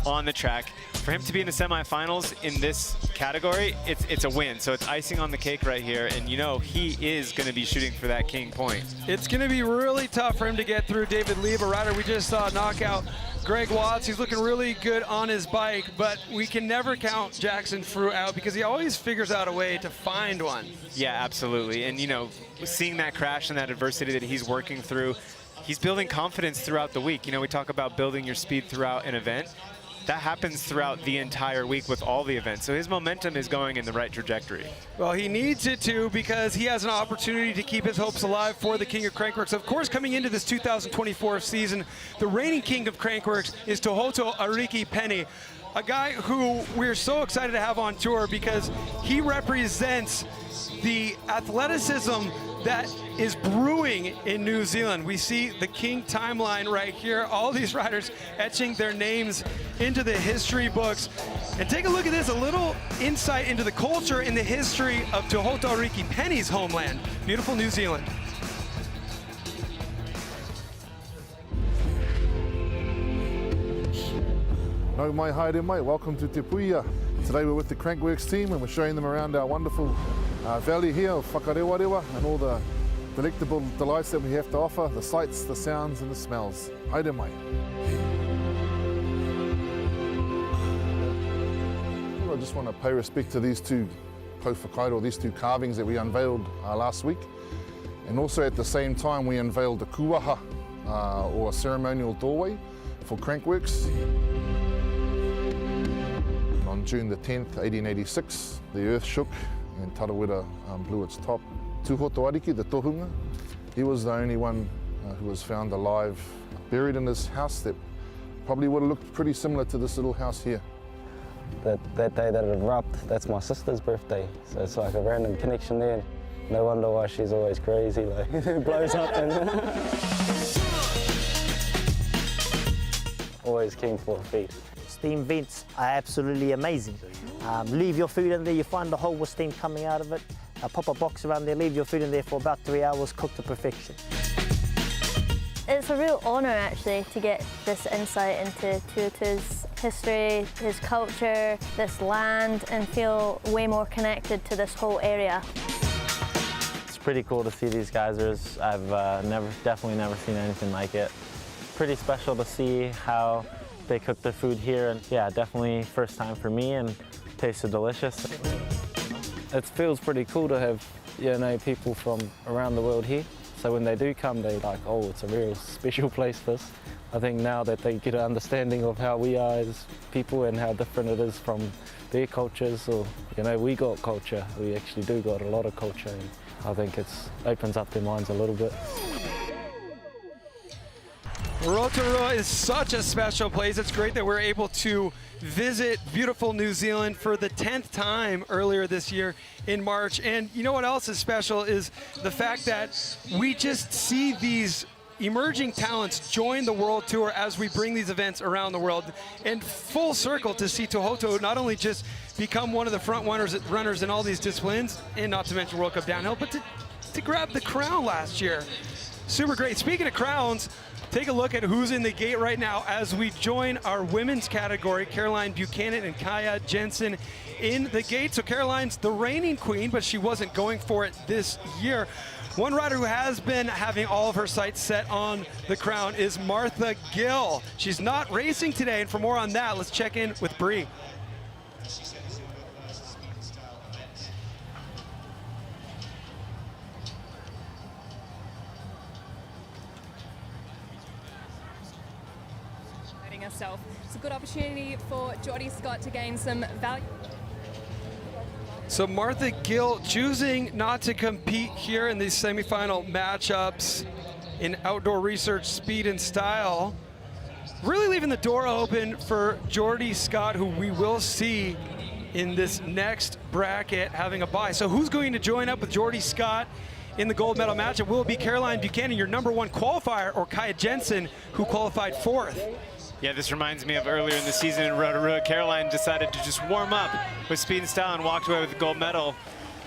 on the track. For him to be in the semifinals in this category, it's a win. So it's icing on the cake right here, and you know he is going to be shooting for that king point. It's going to be really tough for him to get through David Lieb, a rider we just saw knock out Greg Watts. He's looking really good on his bike, but we can never count Jackson Fru out because he always figures out a way to find one. Yeah, absolutely. And you know, seeing that crash and that adversity that he's working through, he's building confidence throughout the week. You know, we talk about building your speed throughout an event. That happens throughout the entire week with all the events. So his momentum is going in the right trajectory. Well, he needs it to, because he has an opportunity to keep his hopes alive for the King of Crankworx. Of course, coming into this 2024 season, the reigning King of Crankworx is Tohoto Ariki Penny, a guy who we're so excited to have on tour because he represents the athleticism that is brewing in New Zealand. We see the King timeline right here, all these riders etching their names into the history books. And take a look at this, a little insight into the culture and the history of Tohoto Ariki Penny's homeland, beautiful New Zealand. No mai haere mai, welcome to Te Puia. Today we're with the Crankworx team and we're showing them around our wonderful valley here of Whakarewarewa and all the delectable delights that we have to offer, the sights, the sounds and the smells. Haere mai. I just want to pay respect to these two whakairo, these two carvings that we unveiled last week. And also at the same time we unveiled the kuaha, or a ceremonial doorway for Crankworx. On June the 10th, 1886, the earth shook and Tarawera blew its top. Tohoto Ariki, the tohunga, he was the only one who was found alive, buried in this house that probably would have looked pretty similar to this little house here. That day that it erupted, that's my sister's birthday, so it's like a random connection there. No wonder why she's always crazy, like it blows up and always keen for a feed. Steam vents are absolutely amazing. Leave your food in there, you find a hole with steam coming out of it, pop a box around there, leave your food in there for about 3 hours, cook to perfection. It's a real honour actually to get this insight into Tutu's history, his culture, this land, and feel way more connected to this whole area. It's pretty cool to see these geysers. I've definitely never seen anything like it. Pretty special to see how they cook their food here, and yeah, definitely first time for me and tasted delicious. It feels pretty cool to have, you know, people from around the world here. So when they do come, they're like, oh, it's a real special place, this. I think now that they get an understanding of how we are as people and how different it is from their cultures, or we got culture. We actually do got a lot of culture, and I think it opens up their minds a little bit. Rotorua is such a special place. It's great that we're able to visit beautiful New Zealand for the 10th time earlier this year in March. And you know what else is special is the fact that we just see these emerging talents join the World Tour as we bring these events around the world. And full circle to see Tohoto not only just become one of the front runners in all these disciplines, and not to mention World Cup downhill, but to grab the crown last year. Super great. Speaking of crowns, take a look at who's in the gate right now as we join our women's category. Caroline Buchanan and Kaya Jensen in the gate. So Caroline's the reigning queen, but she wasn't going for it this year. One rider who has been having all of her sights set on the crown is Martha Gill. She's not racing today, and for more on that, let's check in with Bree. Herself. It's a good opportunity for Geordie Scott to gain some value. So Martha Gill choosing not to compete here in these semifinal matchups in outdoor research, speed and style. Really leaving the door open for Geordie Scott, who we will see in this next bracket having a bye. So who's going to join up with Geordie Scott in the gold medal matchup? Will it be Caroline Buchanan, your #1 qualifier, or Kaya Jensen, who qualified 4th? Yeah, this reminds me of earlier in the season in Rotorua. Caroline decided to just warm up with speed and style and walked away with the gold medal,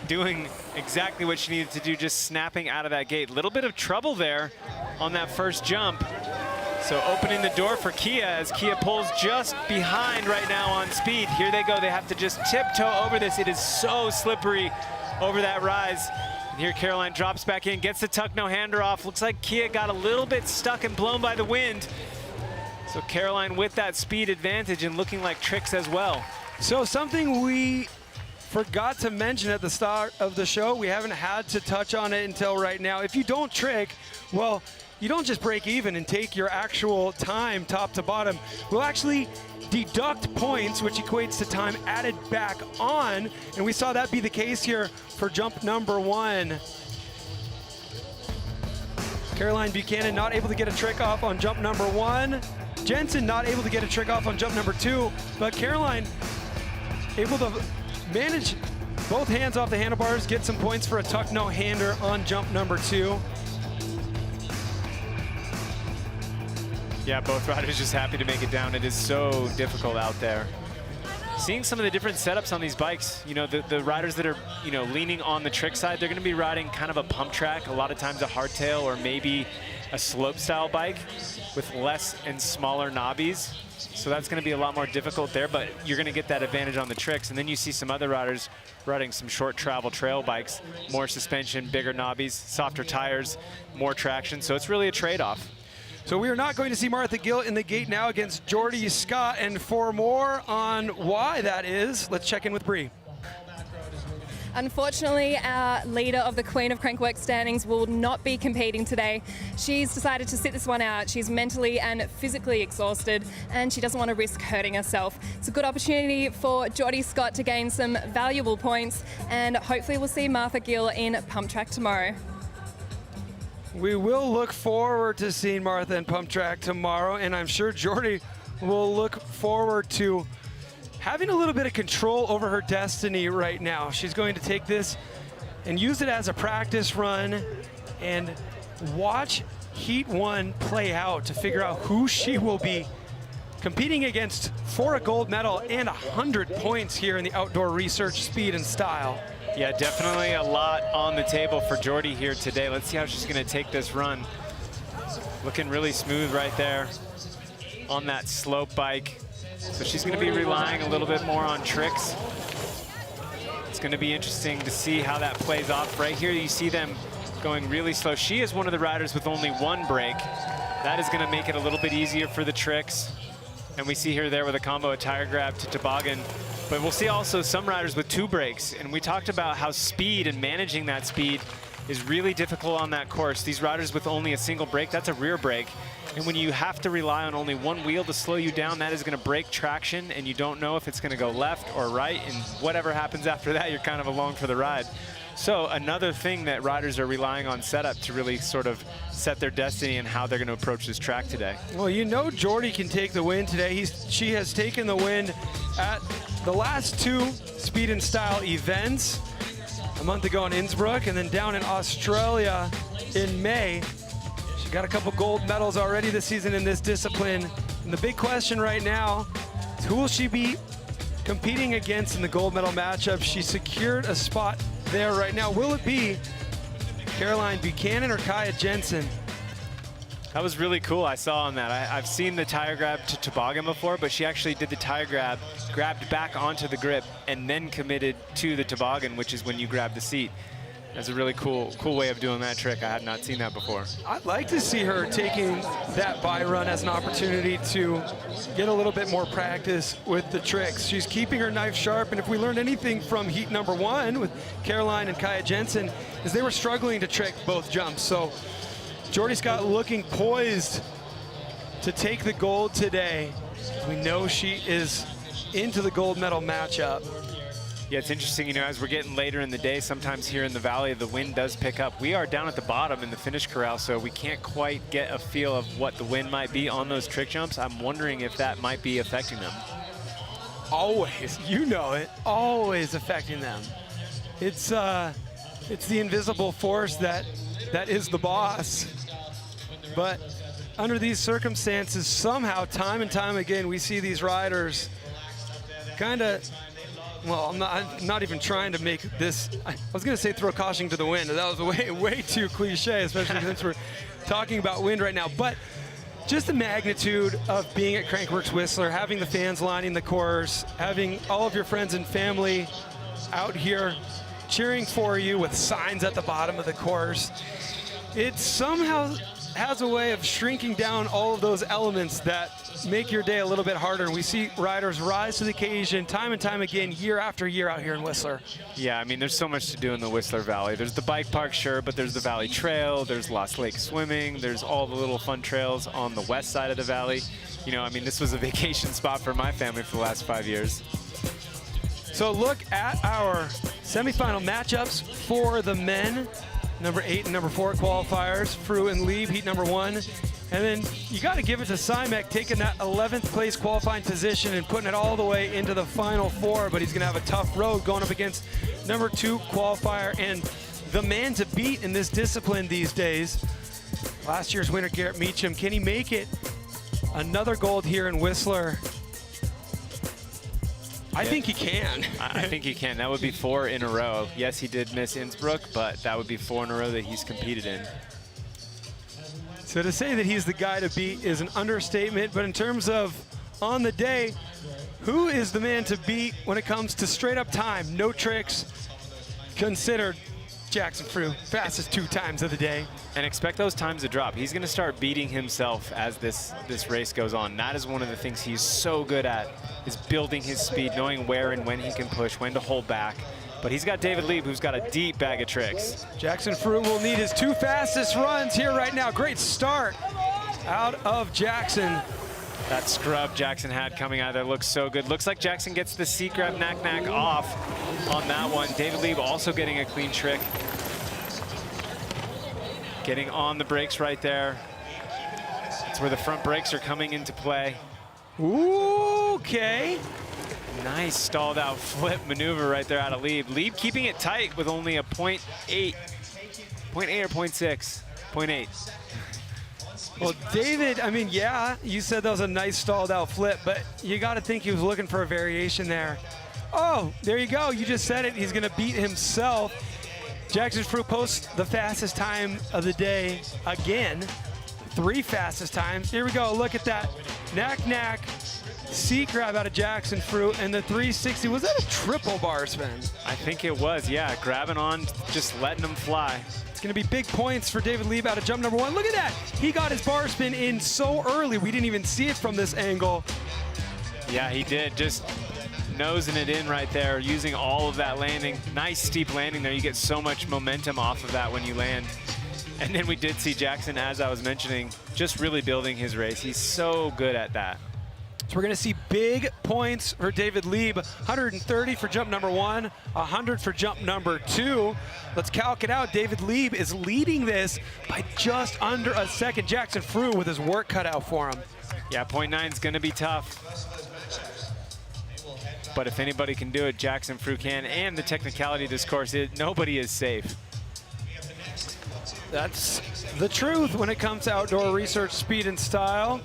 doing exactly what she needed to do, just snapping out of that gate. Little bit of trouble there on that first jump. So opening the door for Kia as Kia pulls just behind right now on speed. Here they go. They have to just tiptoe over this. It is so slippery over that rise. And here Caroline drops back in, gets the tuck no-hander off. Looks like Kia got a little bit stuck and blown by the wind. So Caroline with that speed advantage and looking like tricks as well. So something we forgot to mention at the start of the show, we haven't had to touch on it until right now. If you don't trick, well, you don't just break even and take your actual time top to bottom. We'll actually deduct points, which equates to time added back on, and we saw that be the case here for jump #1. Caroline Buchanan not able to get a trick off on jump #1. Jensen not able to get a trick off on jump #2, but Caroline able to manage both hands off the handlebars, get some points for a tuck no-hander on jump #2. Yeah, both riders just happy to make it down. It is so difficult out there. Seeing some of the different setups on these bikes, the riders that are, leaning on the trick side, they're going to be riding kind of a pump track, a lot of times a hardtail or maybe a slope style bike with less and smaller knobbies. So that's going to be a lot more difficult there, but you're going to get that advantage on the tricks. And then you see some other riders riding some short travel trail bikes, more suspension, bigger knobbies, softer tires, more traction. So it's really a trade-off. So we are not going to see Martha Gill in the gate now against Geordie Scott. And for more on why that is, let's check in with Bree. Unfortunately, our leader of the Queen of Crankworx standings will not be competing today. She's decided to sit this one out. She's mentally and physically exhausted, and she doesn't want to risk hurting herself. It's a good opportunity for Geordie Scott to gain some valuable points, and hopefully we'll see Martha Gill in pump track tomorrow. We will look forward to seeing Martha in pump track tomorrow, and I'm sure Geordie will look forward to having a little bit of control over her destiny right now. She's going to take this and use it as a practice run and watch Heat 1 play out to figure out who she will be competing against for a gold medal and 100 points here in the outdoor research, speed and style. Yeah, definitely a lot on the table for Geordie here today. Let's see how she's going to take this run. Looking really smooth right there on that slope bike. So she's going to be relying a little bit more on tricks. It's going to be interesting to see how that plays off. Right here, you see them going really slow. She is one of the riders with only 1 brake. That is going to make it a little bit easier for the tricks. And we see her there with a combo, a tire grab to toboggan. But we'll see also some riders with 2 brakes. And we talked about how speed and managing that speed is really difficult on that course. These riders with only a single brake, that's a rear brake. And when you have to rely on only one wheel to slow you down, that is going to break traction, and you don't know if it's going to go left or right, and whatever happens after that, you're kind of along for the ride. So another thing that riders are relying on setup to really sort of set their destiny and how they're going to approach this track today. Well, you know Jordy can take the win today. She has taken the win at the last 2 speed and style events, a month ago in Innsbruck and then down in Australia in May. She got a couple gold medals already this season in this discipline. And the big question right now is who will she be competing against in the gold medal matchup? She secured a spot there right now. Will it be Caroline Buchanan or Kaya Jensen? That was really cool. I saw on that. I've seen the tire grab to toboggan before, but she actually did the tire grab, grabbed back onto the grip, and then committed to the toboggan, which is when you grab the seat. That's a really cool way of doing that trick. I had not seen that before. I'd like to see her taking that by run as an opportunity to get a little bit more practice with the tricks. She's keeping her knife sharp, and if we learned anything from heat number 1 with Caroline and Kaya Jensen, is they were struggling to trick both jumps. So Jordy Scott looking poised to take the gold today. We know she is into the gold medal matchup. Yeah, it's interesting, you know, as we're getting later in the day, sometimes here in the valley, the wind does pick up. We are down at the bottom in the finish corral, so we can't quite get a feel of what the wind might be on those trick jumps. I'm wondering if that might be affecting them. Always, you know it, always affecting them. It's the invisible force that is the boss. But under these circumstances, somehow, time and time again, we see these riders kind of, well, I'm not even trying to make this, I was going to say throw caution to the wind. That was way too cliche, especially since we're talking about wind right now. But just the magnitude of being at Crankworx Whistler, having the fans lining the course, having all of your friends and family out here cheering for you with signs at the bottom of the course. It somehow has a way of shrinking down all of those elements that make your day a little bit harder. And we see riders rise to the occasion time and time again, year after year out here in Whistler. Yeah, I mean, there's so much to do in the Whistler Valley. There's the bike park, sure, but there's the Valley Trail, there's Lost Lake Swimming, there's all the little fun trails on the west side of the valley. You know, I mean, this was a vacation spot for my family for the last 5 years. So look at our semifinal matchups for the men. Number 8 and number 4 qualifiers, Frew and Lieb, heat number 1. And then you got to give it to Simek, taking that 11th place qualifying position and putting it all the way into the final 4, but he's going to have a tough road going up against number 2 qualifier and the man to beat in this discipline these days. Last year's winner, Garrett Meacham. Can he make it another gold here in Whistler? I think he can. I think he can. That would be 4 in a row. Yes, he did miss Innsbruck, but that would be 4 in a row that he's competed in. So to say that he's the guy to beat is an understatement, but in terms of on the day, who is the man to beat when it comes to straight up time, no tricks considered? Jackson Frew, fastest 2 times of the day. And expect those times to drop. He's going to start beating himself as this race goes on. That is one of the things he's so good at, is building his speed, knowing where and when he can push, when to hold back. But he's got David Lieb, who's got a deep bag of tricks. Jackson Frew will need his 2 fastest runs here right now. Great start out of Jackson. That scrub Jackson had coming out of there looks so good. Looks like Jackson gets the seat grab knack off on that one. David Lieb also getting a clean trick. Getting on the brakes right there. That's where the front brakes are coming into play. Okay. Nice stalled out flip maneuver right there out of Lieb. Lieb keeping it tight with only a 0.8 or 0.6? 0.8. Well, David, I mean, yeah, you said that was a nice stalled out flip, but you got to think he was looking for a variation there. Oh, there you go. You just said it. He's going to beat himself. Jackson Frew posts the fastest time of the day again. 3 fastest times. Here we go. Look at that. Knack, seat grab out of Jackson Frew, and the 360. Was that a triple bar spin? I think it was, yeah. Grabbing on, just letting them fly. It's going to be big points for David Lieb out of jump number 1. Look at that. He got his bar spin in so early. We didn't even see it from this angle. Yeah, he did. Just nosing it in right there, using all of that landing. Nice steep landing there. You get so much momentum off of that when you land. And then we did see Jackson, as I was mentioning, just really building his race. He's so good at that. So we're going to see big points for David Lieb. 130 for jump number 1, 100 for jump number 2. Let's calc it out. David Lieb is leading this by just under a second. Jackson Frew with his work cut out for him. Yeah, 0.9 is going to be tough. But if anybody can do it, Jackson Frew can. And the technicality of this course, nobody is safe. That's the truth when it comes to outdoor research, speed, and style.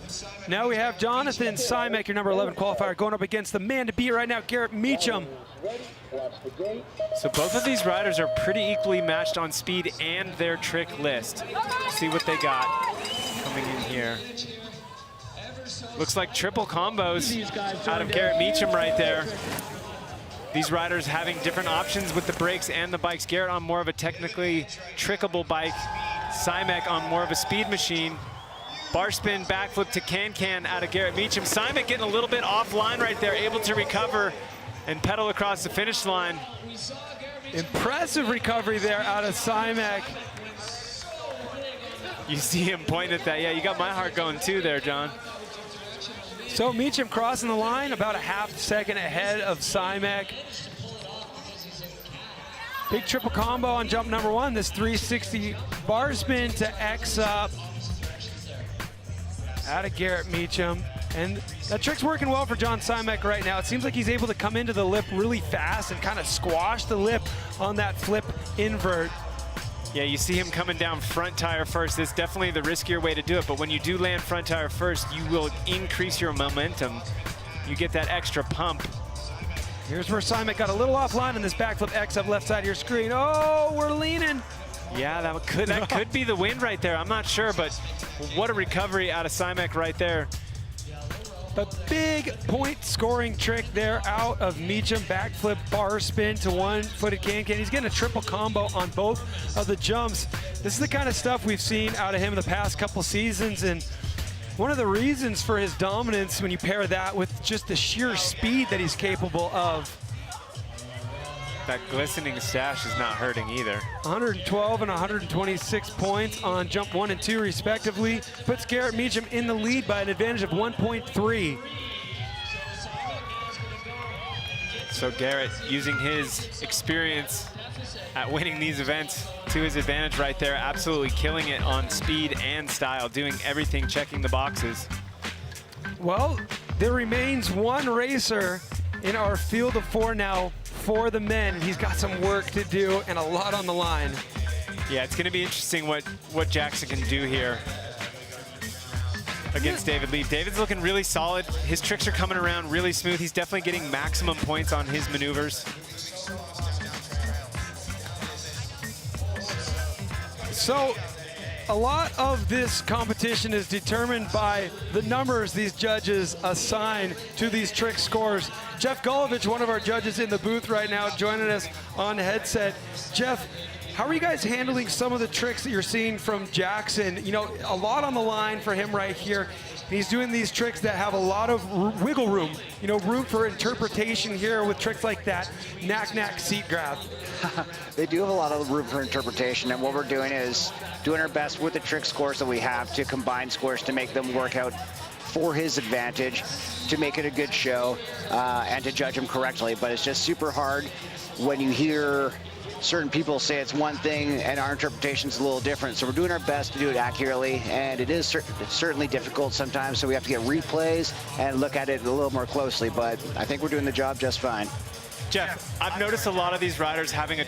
Now we have Jonathan Simek, your number 11 qualifier, going up against the man to beat right now, Garrett Meacham. So both of these riders are pretty equally matched on speed and their trick list. See what they got coming in here. Looks like triple combos out of Garrett Meacham right there. These riders having different options with the brakes and the bikes. Garrett on more of a technically trickable bike. Simek on more of a speed machine. Bar spin, backflip to can-can out of Garrett Meacham. Simek getting a little bit offline right there, able to recover and pedal across the finish line. Impressive recovery there out of Simek. You see him pointing at that. Yeah, you got my heart going too there, John. So Meacham crossing the line about a half second ahead of Simek. Big triple combo on jump number 1. This 360 bar spin to X up out of Garrett Meacham. And that trick's working well for John Simek right now. It seems like he's able to come into the lip really fast and kind of squash the lip on that flip invert. Yeah, you see him coming down front tire first. This is definitely the riskier way to do it, but when you do land front tire first, you will increase your momentum. You get that extra pump. Here's where Simek got a little offline in this backflip X up left side of your screen. Oh, we're leaning. Yeah, that could be the win right there. I'm not sure, but what a recovery out of Simek right there. A big point scoring trick there out of Meacham. Backflip bar spin to one-footed can-can. He's getting a triple combo on both of the jumps. This is the kind of stuff we've seen out of him in the past couple seasons, and one of the reasons for his dominance when you pair that with just the sheer speed that he's capable of. That glistening stash is not hurting either. 112 and 126 points on jump 1 and 2 respectively. Puts Garrett Meacham in the lead by an advantage of 1.3. So Garrett using his experience at winning these events to his advantage right there. Absolutely killing it on speed and style, doing everything, checking the boxes. Well, there remains one racer in our field of 4 now for the men. He's got some work to do and a lot on the line. Yeah, it's going to be interesting what Jackson can do here against David Lieb. David's looking really solid. His tricks are coming around really smooth. He's definitely getting maximum points on his maneuvers. So a lot of this competition is determined by the numbers these judges assign to these trick scores. Jeff Golovich, one of our judges in the booth right now, joining us on headset. Jeff, how are you guys handling some of the tricks that you're seeing from Jackson? You know, a lot on the line for him right here. He's doing these tricks that have a lot of wiggle room, you know, room for interpretation here with tricks like that knack-knack seat grab. They do have a lot of room for interpretation, and what we're doing is doing our best with the trick scores that we have to combine scores to make them work out for his advantage, to make it a good show, and to judge him correctly. But it's just super hard when you hear certain people say it's one thing and our interpretation's a little different. So we're doing our best to do it accurately, and it's certainly difficult sometimes, so we have to get replays and look at it a little more closely, but I think we're doing the job just fine. Jeff, I've noticed a lot of these riders having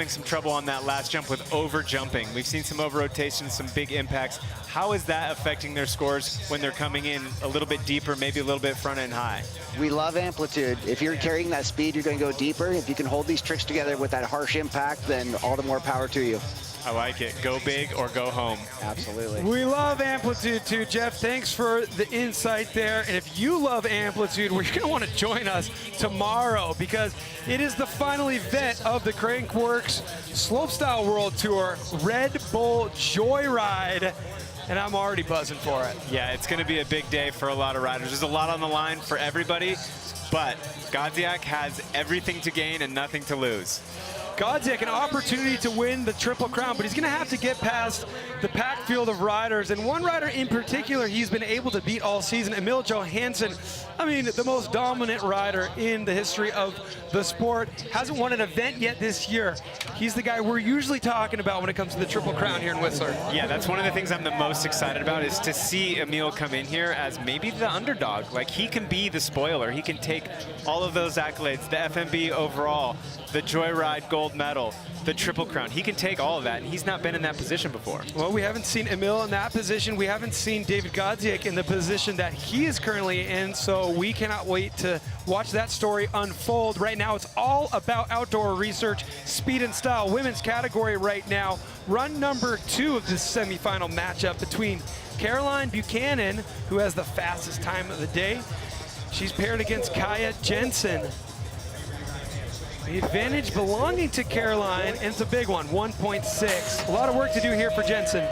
some trouble on that last jump with over jumping. We've seen some over rotations, some big impacts. How is that affecting their scores when they're coming in a little bit deeper, maybe a little bit front end high? We love amplitude. If you're carrying that speed, you're going to go deeper. If you can hold these tricks together with that harsh impact, then all the more power to you. I like it. Go big or go home. Absolutely. We love amplitude too, Jeff. Thanks for the insight there. And if you love amplitude, well, you're going to want to join us tomorrow, because it is the final event of the Crankworx Slopestyle World Tour, Red Bull Joyride. And I'm already buzzing for it. Yeah, it's going to be a big day for a lot of riders. There's a lot on the line for everybody, but Godziak has everything to gain and nothing to lose. Godziak an opportunity to win the Triple Crown, but he's going to have to get past the packed field of riders. And one rider in particular he's been able to beat all season, Emil Johansson. I mean, the most dominant rider in the history of the sport. Hasn't won an event yet this year. He's the guy we're usually talking about when it comes to the Triple Crown here in Whistler. Yeah, that's one of the things I'm the most excited about, is to see Emil come in here as maybe the underdog. Like, he can be the spoiler. He can take all of those accolades, the FMB overall, the Joyride gold medal, the Triple Crown. He can take all of that, and he's not been in that position before. Well, we haven't seen Emil in that position. We haven't seen David Godziak in the position that he is currently in, so we cannot wait to watch that story unfold. Right now, it's all about outdoor research, speed and style. Women's category right now. Run number 2 of this semifinal matchup between Caroline Buchanan, who has the fastest time of the day. She's paired against Kaya Jensen. The advantage belonging to Caroline, and it's a big one, 1.6. A lot of work to do here for Jensen.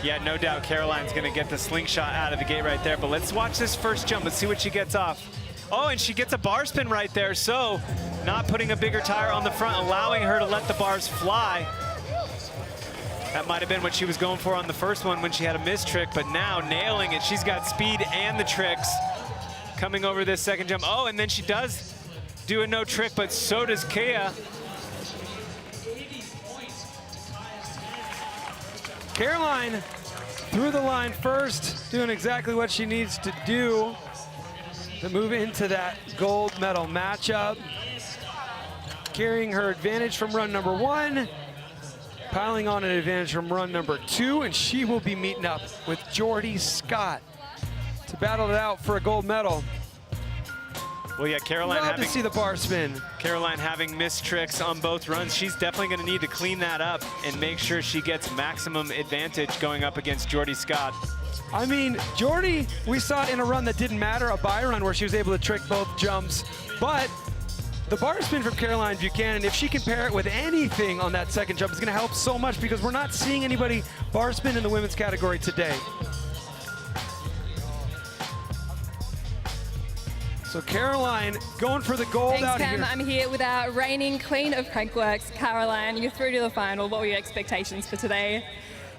Yeah, no doubt Caroline's gonna get the slingshot out of the gate right there, but let's watch this first jump. Let's see what she gets off. Oh, and she gets a bar spin right there, so not putting a bigger tire on the front, allowing her to let the bars fly. That might have been what she was going for on the first one when she had a missed trick, but now nailing it. She's got speed and the tricks coming over this second jump. Oh, and then she does do a no trick, but so does Kaya. Caroline through the line first, doing exactly what she needs to do to move into that gold medal matchup. Carrying her advantage from run number 1, piling on an advantage from run number 2, and she will be meeting up with Jordy Scott to battle it out for a gold medal. Well, yeah, Caroline Love to see the bar spin. Caroline having missed tricks on both runs. She's definitely going to need to clean that up and make sure she gets maximum advantage going up against Jordy Scott. I mean, Jordy, we saw it in a run that didn't matter, a bye run where she was able to trick both jumps, but the bar spin from Caroline Buchanan, if she can pair it with anything on that second jump, is going to help so much, because we're not seeing anybody bar spin in the women's category today. So Caroline going for the gold out here. Thanks, Cam. I'm here with our reigning queen of Crankworx, Caroline. You're through to the final. What were your expectations for today?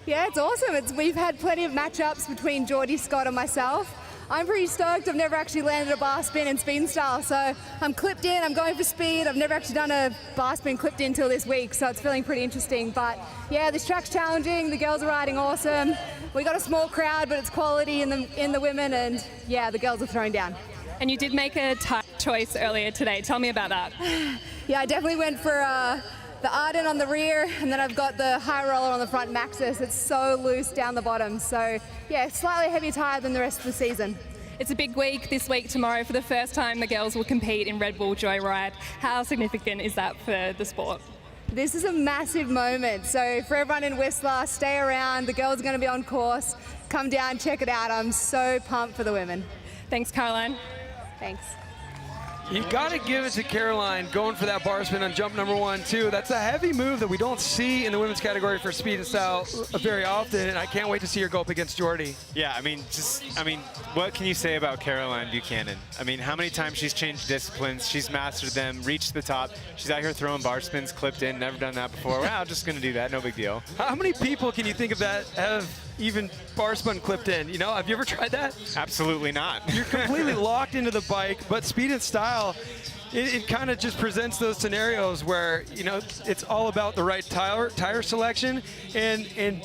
Yeah, it's awesome. We've had plenty of matchups between Jordy Scott and myself. I'm pretty stoked. I've never actually landed a bar spin in speed and style, so I'm clipped in, I'm going for speed. I've never actually done a bar spin clipped in till this week, so it's feeling pretty interesting. But yeah, this track's challenging. The girls are riding awesome. We got a small crowd, but it's quality in the women, and yeah, the girls are throwing down. And you did make a tire choice earlier today. Tell me about that. Yeah, I definitely went for the Arden on the rear, and then I've got the high roller on the front, Maxis. It's so loose down the bottom. So yeah, slightly heavier tire than the rest of the season. It's a big week this week. Tomorrow, for the first time, the girls will compete in Red Bull Joyride. How significant is that for the sport? This is a massive moment. So for everyone in Whistler, stay around. The girls are going to be on course. Come down, check it out. I'm so pumped for the women. Thanks, Caroline. Thanks. You got to give it to Caroline going for that bar spin on jump number 1, too. That's a heavy move that we don't see in the women's category for speed and style very often, and I can't wait to see her go up against Jordy. Yeah, I mean, what can you say about Caroline Buchanan? I mean, how many times she's changed disciplines, she's mastered them, reached the top. She's out here throwing bar spins clipped in, never done that before. Wow, just going to do that, no big deal. How many people can you think of that have even bar spin clipped in? You know, have you ever tried that? Absolutely not. You're completely locked into the bike, but speed and style, it kind of just presents those scenarios where, you know, it's all about the right tire selection and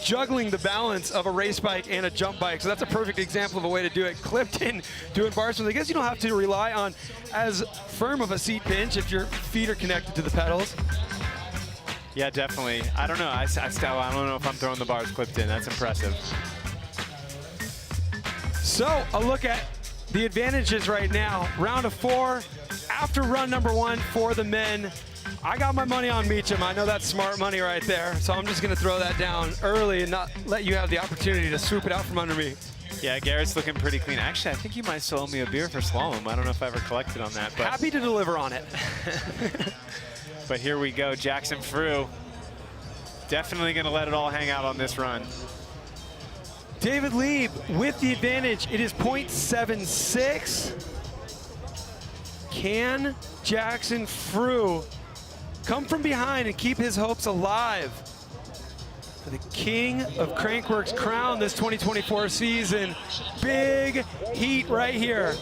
juggling the balance of a race bike and a jump bike. So that's a perfect example of a way to do it. Clipped in, doing bar spins. I guess you don't have to rely on as firm of a seat pinch if your feet are connected to the pedals. Yeah, definitely. I don't know. I don't know if I'm throwing the bars clipped in. That's impressive. So a look at the advantages right now. Round of 4, after run number 1 for the men. I got my money on Meacham. I know that's smart money right there. So I'm just going to throw that down early and not let you have the opportunity to swoop it out from under me. Yeah, Garrett's looking pretty clean. Actually, I think you might still owe me a beer for slalom. I don't know if I ever collected on that. But happy to deliver on it. But here we go, Jackson Frew. Definitely going to let it all hang out on this run. David Lieb with the advantage. It is 0.76. Can Jackson Frew come from behind and keep his hopes alive for the king of Crankworx crown this 2024 season. Big heat right here.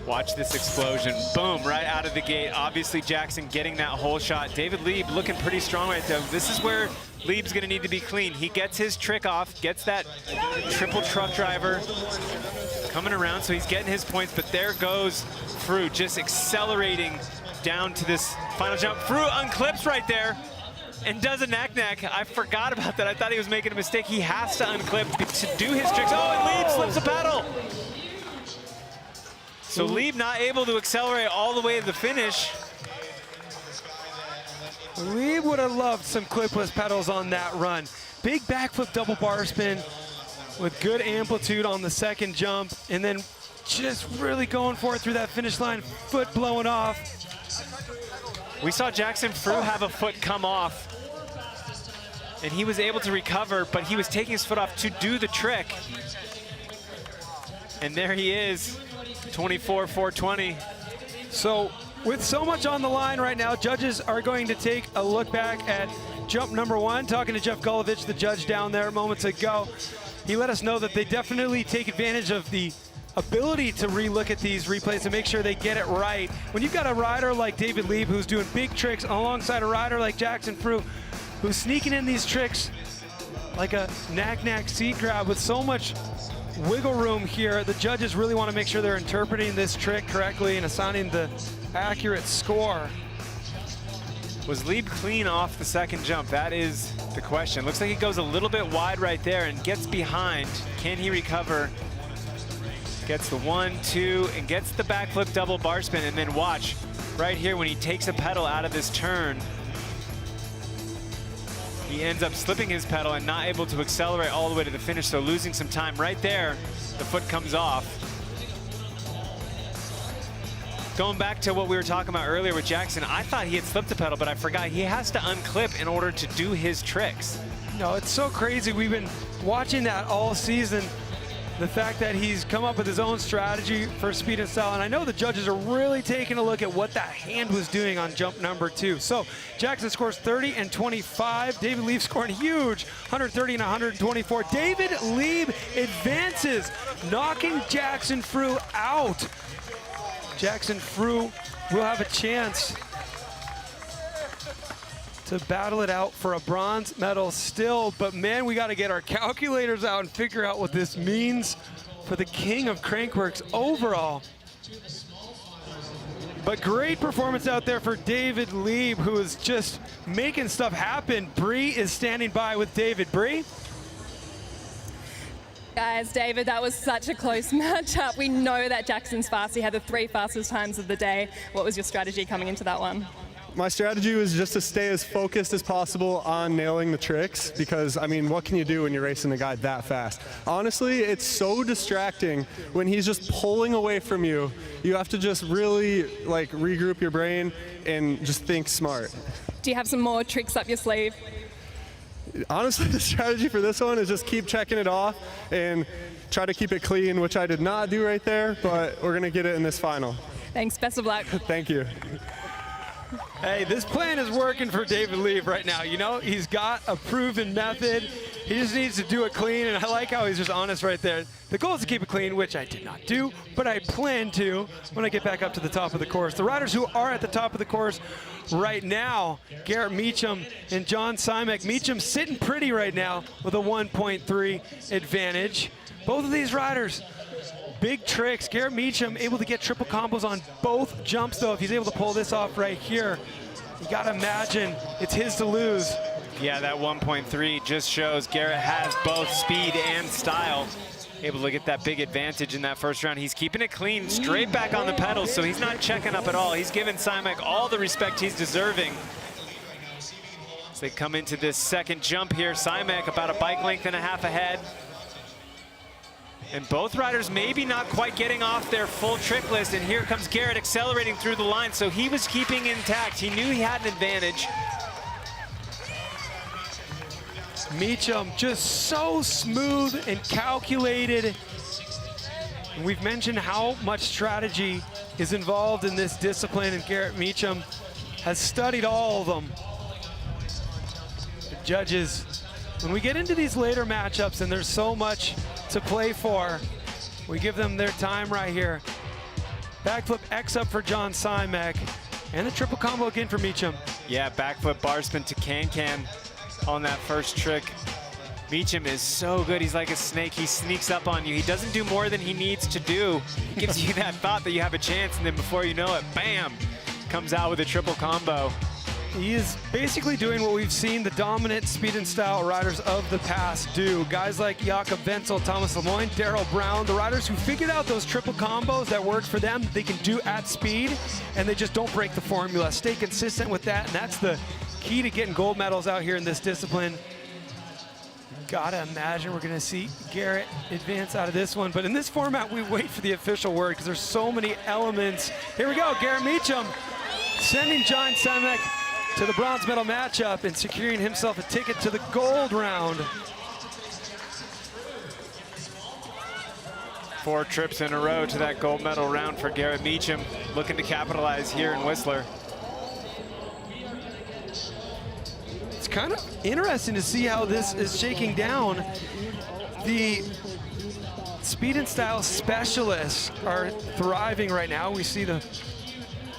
Watch this explosion. Boom, right out of the gate. Obviously, Jackson getting that hole shot. David Lieb looking pretty strong right there. This is where Lieb's going to need to be clean. He gets his trick off, gets that triple truck driver coming around, so he's getting his points, but there goes Fru just accelerating down to this final jump. Fru unclips right there and does a knack-knack. I forgot about that. I thought he was making a mistake. He has to unclip to do his tricks. Oh, and Lieb slips a pedal. So Lieb not able to accelerate all the way to the finish. Lieb would have loved some clipless pedals on that run. Big backflip double bar spin with good amplitude on the second jump, and then just really going for it through that finish line, foot blowing off. We saw Jackson Fru have a foot come off, and he was able to recover, but he was taking his foot off to do the trick. And there he is, 24,420. So with so much on the line right now, judges are going to take a look back at jump number 1. Talking to Jeff Gulovich, the judge down there moments ago, he let us know that they definitely take advantage of the ability to re-look at these replays and make sure they get it right. When you've got a rider like David Lieb who's doing big tricks alongside a rider like Jackson Fru who's sneaking in these tricks like a knack-knack seat grab with so much wiggle room here, the judges really want to make sure they're interpreting this trick correctly and assigning the accurate score. Was Lieb clean off the second jump? That is the question. Looks like he goes a little bit wide right there and gets behind. Can he recover? Gets the 1, 2, and gets the backflip double bar spin, and then watch right here when he takes a pedal out of this turn. He ends up slipping his pedal and not able to accelerate all the way to the finish, so losing some time right there. The foot comes off. Going back to what we were talking about earlier with Jackson, I thought he had slipped the pedal, but I forgot he has to unclip in order to do his tricks. No, it's so crazy. We've been watching that all season. The fact that he's come up with his own strategy for speed and style, and I know the judges are really taking a look at what that hand was doing on jump number 2. So Jackson scores 30 and 25. David Lieb scoring huge, 130 and 124. David Lieb advances, knocking Jackson Fru out. Jackson Fru will have a chance to battle it out for a bronze medal still, but man, we got to get our calculators out and figure out what this means for the king of Crankworx overall. But great performance out there for David Lieb, who is just making stuff happen. Bree is standing by with David. Bree? Guys, David, that was such a close matchup. We know that Jackson's fast. He had the 3 fastest times of the day. What was your strategy coming into that one? My strategy was just to stay as focused as possible on nailing the tricks because, I mean, what can you do when you're racing a guy that fast? Honestly, it's so distracting when he's just pulling away from you. You have to just really, like, regroup your brain and just think smart. Do you have some more tricks up your sleeve? Honestly, the strategy for this one is just keep checking it off and try to keep it clean, which I did not do right there, but we're going to get it in this final. Thanks. Best of luck. Thank you. Hey, this plan is working for David Lieb right now. You know, he's got a proven method. He just needs to do it clean, and I like how he's just honest right there. The goal is to keep it clean, which I did not do, but I plan to when I get back up to the top of the course. The riders who are at the top of the course right now, Garrett Meacham and John Simek. Meacham sitting pretty right now with a 1.3 advantage. Both of these riders, big tricks. Garrett Meacham able to get triple combos on both jumps, though. If he's able to pull this off right here, you gotta imagine it's his to lose. Yeah, that 1.3 just shows Garrett has both speed and style. Able to get that big advantage in that first round. He's keeping it clean, straight back on the pedals, so he's not checking up at all. He's giving Simek all the respect he's deserving. As they come into this second jump here, Simek about a bike length and a half ahead. And both riders maybe not quite getting off their full trick list, and here comes Garrett accelerating through the line, so he was keeping intact. He knew he had an advantage. Meacham just so smooth and calculated. And we've mentioned how much strategy is involved in this discipline, and Garrett Meacham has studied all of them. The judges, when we get into these later matchups and there's so much to play for, we give them their time right here. Backflip X up for John Simek, and the triple combo again for Meacham. Yeah, backflip bar spin to can-can on that first trick. Meacham is so good. He's like a snake. He sneaks up on you. He doesn't do more than he needs to do. He gives you that thought that you have a chance, and then before you know it, bam, comes out with a triple combo. He is basically doing what we've seen the dominant speed and style riders of the past do. Guys like Jakob Wenzel, Thomas Lemoyne, Darrell Brown, the riders who figured out those triple combos that work for them, they can do at speed, and they just don't break the formula. Stay consistent with that, and that's the key to getting gold medals out here in this discipline. Gotta imagine we're gonna see Garrett advance out of this one, but in this format, we wait for the official word because there's so many elements. Here we go, Garrett Meacham sending John Simek to the bronze medal matchup and securing himself a ticket to the gold round. 4 trips in a row to that gold medal round for Garrett Meacham, looking to capitalize here in Whistler. It's kind of interesting to see how this is shaking down. The speed and style specialists are thriving right now. We see the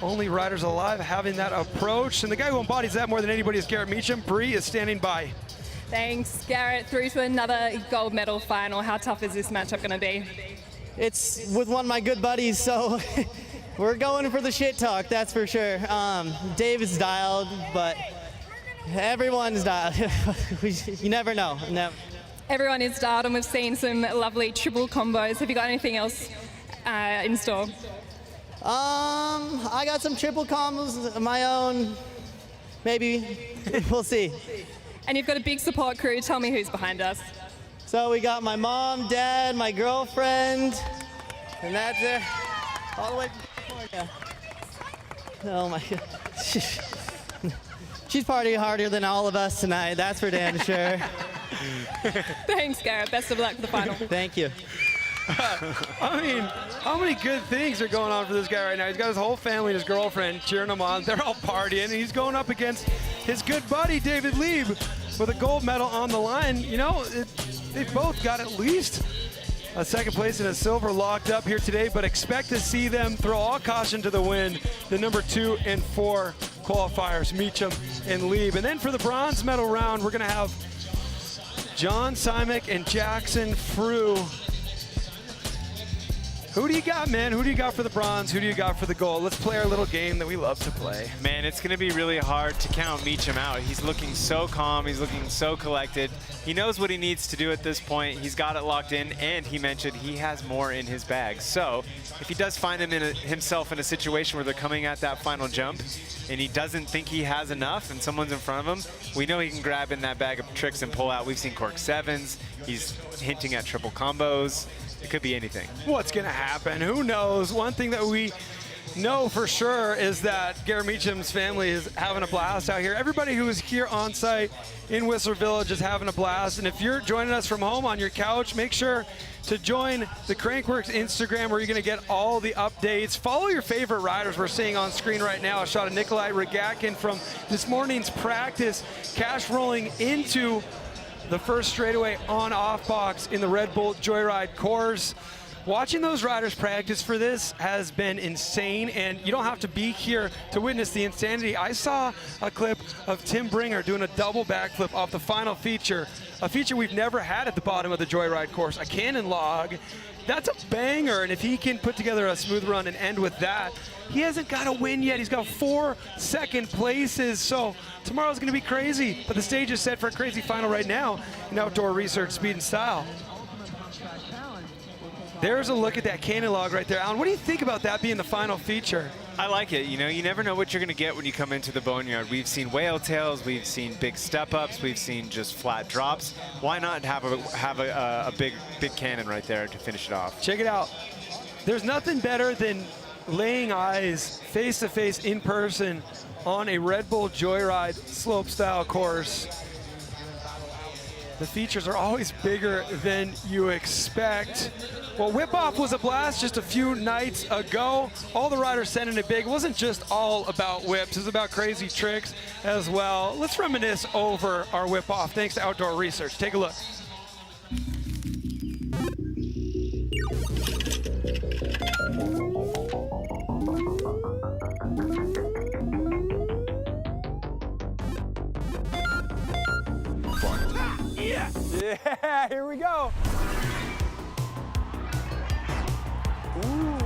only riders alive having that approach, and the guy who embodies that more than anybody is Garrett Meacham. Bree is standing by. Thanks, Garrett. Through to another gold medal final. How tough is this matchup going to be? It's with one of my good buddies, so we're going for the shit talk, that's for sure. Dave is dialed, but everyone's dialed. You never know. Everyone is dialed, and we've seen some lovely triple combos. Have you got anything else in store? I got some triple combos of my own. Maybe. We'll see. And you've got a big support crew. Tell me who's behind us. So we got my mom, dad, my girlfriend, and that's it. All the way from California. Oh my God. She's partying harder than all of us tonight, that's for damn sure. Thanks, Garrett. Best of luck for the final. Thank you. I mean, how many good things are going on for this guy right now? He's got his whole family and his girlfriend cheering him on. They're all partying, and he's going up against his good buddy, David Lieb, with a gold medal on the line. You know, they've both got at least a second place and a silver locked up here today, but expect to see them throw all caution to the wind, the number 2 and 4 qualifiers, Meacham and Lieb. And then for the bronze medal round, we're going to have John Simek and Jackson Frew. Who do you got, man? Who do you got for the bronze? Who do you got for the gold? Let's play our little game that we love to play. Man, it's going to be really hard to count Meacham out. He's looking so calm. He's looking so collected. He knows what he needs to do at this point. He's got it locked in, and he mentioned he has more in his bag. So if he does find himself in a situation where they're coming at that final jump, and he doesn't think he has enough and someone's in front of him, we know he can grab in that bag of tricks and pull out. We've seen cork 7s. He's hinting at triple combos. It could be anything. What's going to happen? Who knows? One thing that we know for sure is that Garrett Meacham's family is having a blast out here. Everybody who is here on site in Whistler Village is having a blast. And if you're joining us from home on your couch, make sure to join the Crankworx Instagram, where you're going to get all the updates. Follow your favorite riders we're seeing on screen right now. A shot of Nikolai Regakin from this morning's practice, cash rolling into the first straightaway on-off box in the Red Bull Joyride course. Watching those riders practice for this has been insane, and you don't have to be here to witness the insanity. I saw a clip of Tim Bringer doing a double backflip off the final feature, a feature we've never had at the bottom of the Joyride course, a cannon log. That's a banger, and if he can put together a smooth run and end with that, he hasn't got a win yet. He's got 4 second places, so tomorrow's gonna be crazy, but the stage is set for a crazy final right now in outdoor research, speed and style. There's a look at that cannon log right there. Alan, what do you think about that being the final feature? I like it. You know, you never know what you're going to get when you come into the boneyard. We've seen whale tails, we've seen big step-ups, we've seen just flat drops. Why not have a big cannon right there to finish it off? Check it out. There's nothing better than laying eyes face-to-face in person on a Red Bull Joyride slope-style course. The features are always bigger than you expect. Well, whip-off was a blast just a few nights ago. All the riders sending it big. It wasn't just all about whips. It was about crazy tricks as well. Let's reminisce over our whip-off thanks to Outdoor Research. Take a look. Yeah, here we go. Ooh.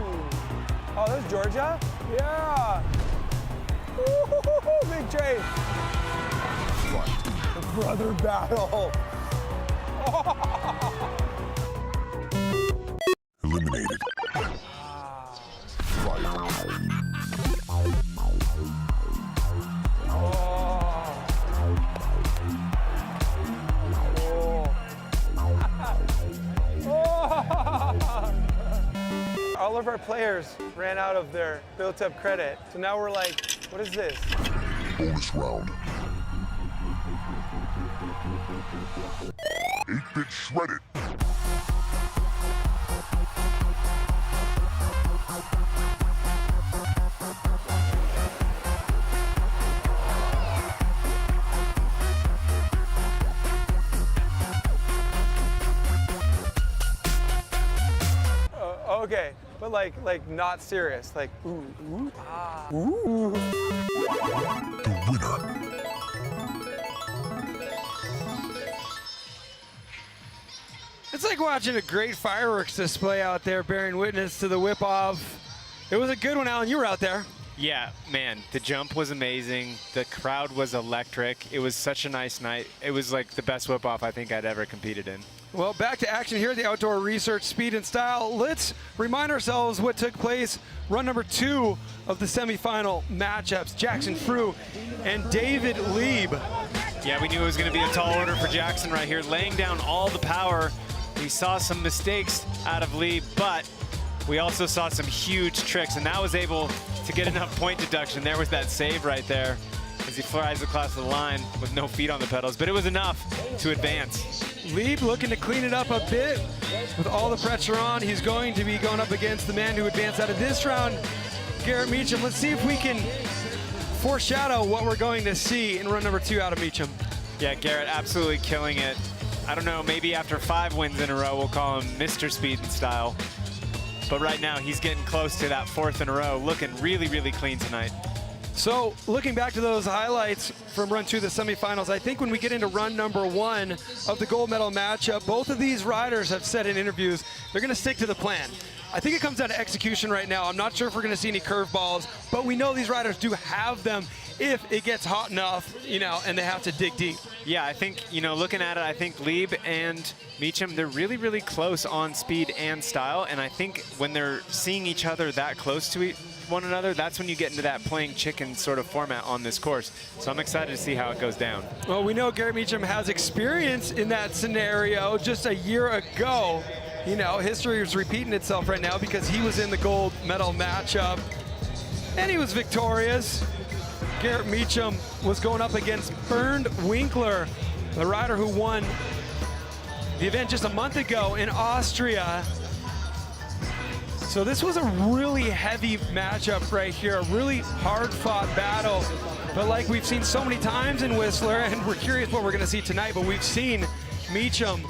Oh, there's Georgia? Yeah. Ooh, big train. The brother battle. Eliminated. All of our players ran out of their built-up credit. So now we're like, what is this? Bonus round. 8-bit shredded. Okay, but like not serious. Like, ooh, ooh, ah, ooh. The winner. It's like watching a great fireworks display out there, bearing witness to the whip-off. It was a good one, Alan. You were out there. Yeah, man, the jump was amazing. The crowd was electric. It was such a nice night. It was like the best whip-off I think I'd ever competed in. Well, back to action here at the Outdoor Research Speed and Style. Let's remind ourselves what took place run number 2 of the semifinal matchups. Jackson Frew and David Lieb. Yeah, we knew it was going to be a tall order for Jackson right here, laying down all the power. We saw some mistakes out of Lieb, but we also saw some huge tricks, and that was able to get enough point deduction. There was that save right there as he flies across the line with no feet on the pedals, but it was enough to advance. Lieb looking to clean it up a bit with all the pressure on. He's going to be going up against the man who advanced out of this round, Garrett Meacham. Let's see if we can foreshadow what we're going to see in run number 2 out of Meacham. Yeah, Garrett absolutely killing it. I don't know, maybe after 5 wins in a row, we'll call him Mr. Speed and Style. But right now, he's getting close to that 4th in a row, looking really, really clean tonight. So looking back to those highlights from run 2 of the semifinals, I think when we get into run number 1 of the gold medal matchup, both of these riders have said in interviews they're going to stick to the plan. I think it comes down to execution right now. I'm not sure if we're going to see any curveballs, but we know these riders do have them if it gets hot enough, you know, and they have to dig deep. Yeah, I think, you know, looking at it, I think Lieb and Meacham, they're really, really close on speed and style, and I think when they're seeing each other that close to one another, that's when you get into that playing chicken sort of format on this course. So I'm excited to see how it goes down. Well, we know Garrett Meacham has experience in that scenario just a year ago. You know, history is repeating itself right now because he was in the gold medal matchup and he was victorious. Garrett Meacham was going up against Bernd Winkler, the rider who won the event just a month ago in Austria. So this was a really heavy matchup right here, a really hard-fought battle. But like we've seen so many times in Whistler, and we're curious what we're going to see tonight, but we've seen Meacham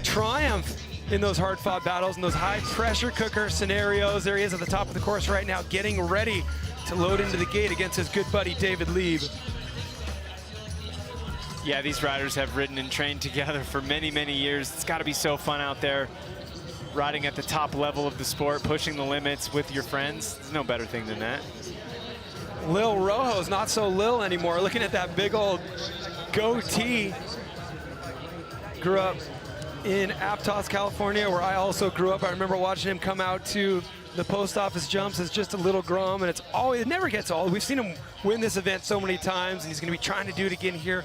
triumph in those hard-fought battles, in those high-pressure cooker scenarios. There he is at the top of the course right now, getting ready to load into the gate against his good buddy David Lieb. Yeah, these riders have ridden and trained together for many, many years. It's got to be so fun out there, riding at the top level of the sport, pushing the limits with your friends. There's no better thing than that. Lil Rojo's not so Lil anymore. Looking at that big old goatee. Grew up in Aptos, California, where I also grew up. I remember watching him come out to the post office jumps as just a little grum, and it never gets old. We've seen him win this event so many times, and he's going to be trying to do it again here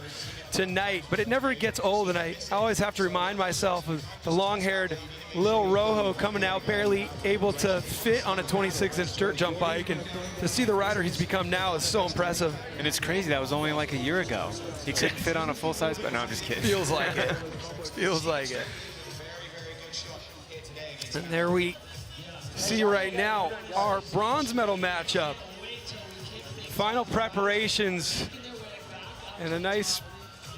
tonight, but it never gets old, and I always have to remind myself of the long-haired Lil Rojo coming out barely able to fit on a 26-inch dirt jump bike, and to see the rider he's become now is so impressive. And it's crazy, that was only like a year ago. He couldn't fit on a full-size, but no, I'm just kidding. Feels like it. Feels like it. And there we see right now our bronze medal matchup. Final preparations and a nice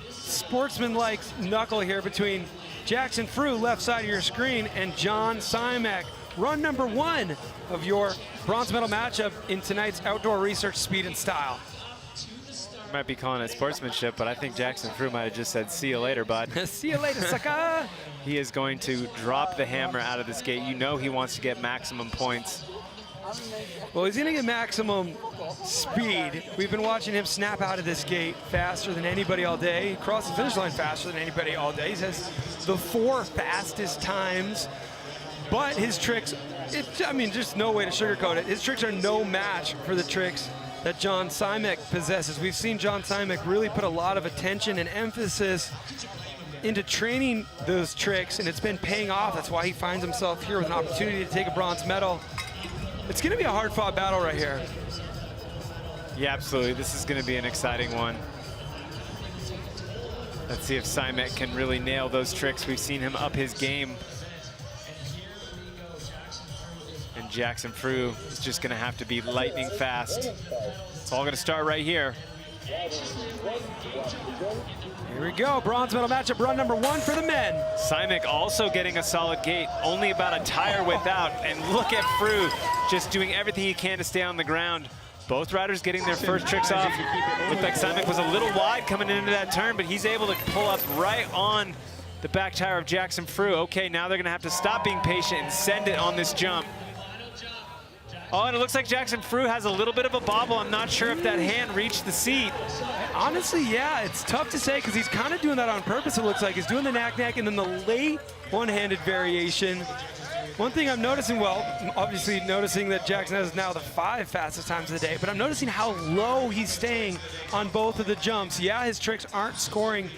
sportsman-like knuckle here between Jackson Frew, left side of your screen, and John Simek. Run number 1 of your bronze medal matchup in tonight's outdoor research speed and style. Might be calling it sportsmanship, but I think Jackson Frew might have just said, see you later, bud. See you later, sucker. He is going to drop the hammer out of this gate. You know he wants to get maximum points. Well, he's gonna get maximum speed. We've been watching him snap out of this gate faster than anybody all day. Cross the finish line faster than anybody all day. He has the 4 fastest times, but his tricks, I mean, just no way to sugarcoat it. His tricks are no match for the tricks that John Simek possesses. We've seen John Simek really put a lot of attention and emphasis into training those tricks, and it's been paying off. That's why he finds himself here with an opportunity to take a bronze medal. It's gonna be a hard-fought battle right here. Yeah, absolutely. This is gonna be an exciting one. Let's see if Simek can really nail those tricks. We've seen him up his game. And Jackson Frew is just gonna have to be lightning fast. It's all gonna start right here. Here we go, bronze medal matchup, run number 1 for the men. Simek also getting a solid gate, only about a tire width out. And look at Frew just doing everything he can to stay on the ground. Both riders getting their first tricks off. Looked like Simek was a little wide coming into that turn, but he's able to pull up right on the back tire of Jackson Frew. Okay, now they're gonna have to stop being patient and send it on this jump. Oh, and it looks like Jackson Frew has a little bit of a bobble. I'm not sure if that hand reached the seat. Honestly, yeah, it's tough to say because he's kind of doing that on purpose, it looks like. He's doing the knack-knack and then the late one-handed variation. One thing I'm noticing, well, obviously noticing that Jackson has now the 5 fastest times of the day, but I'm noticing how low he's staying on both of the jumps. Yeah, his tricks aren't scoring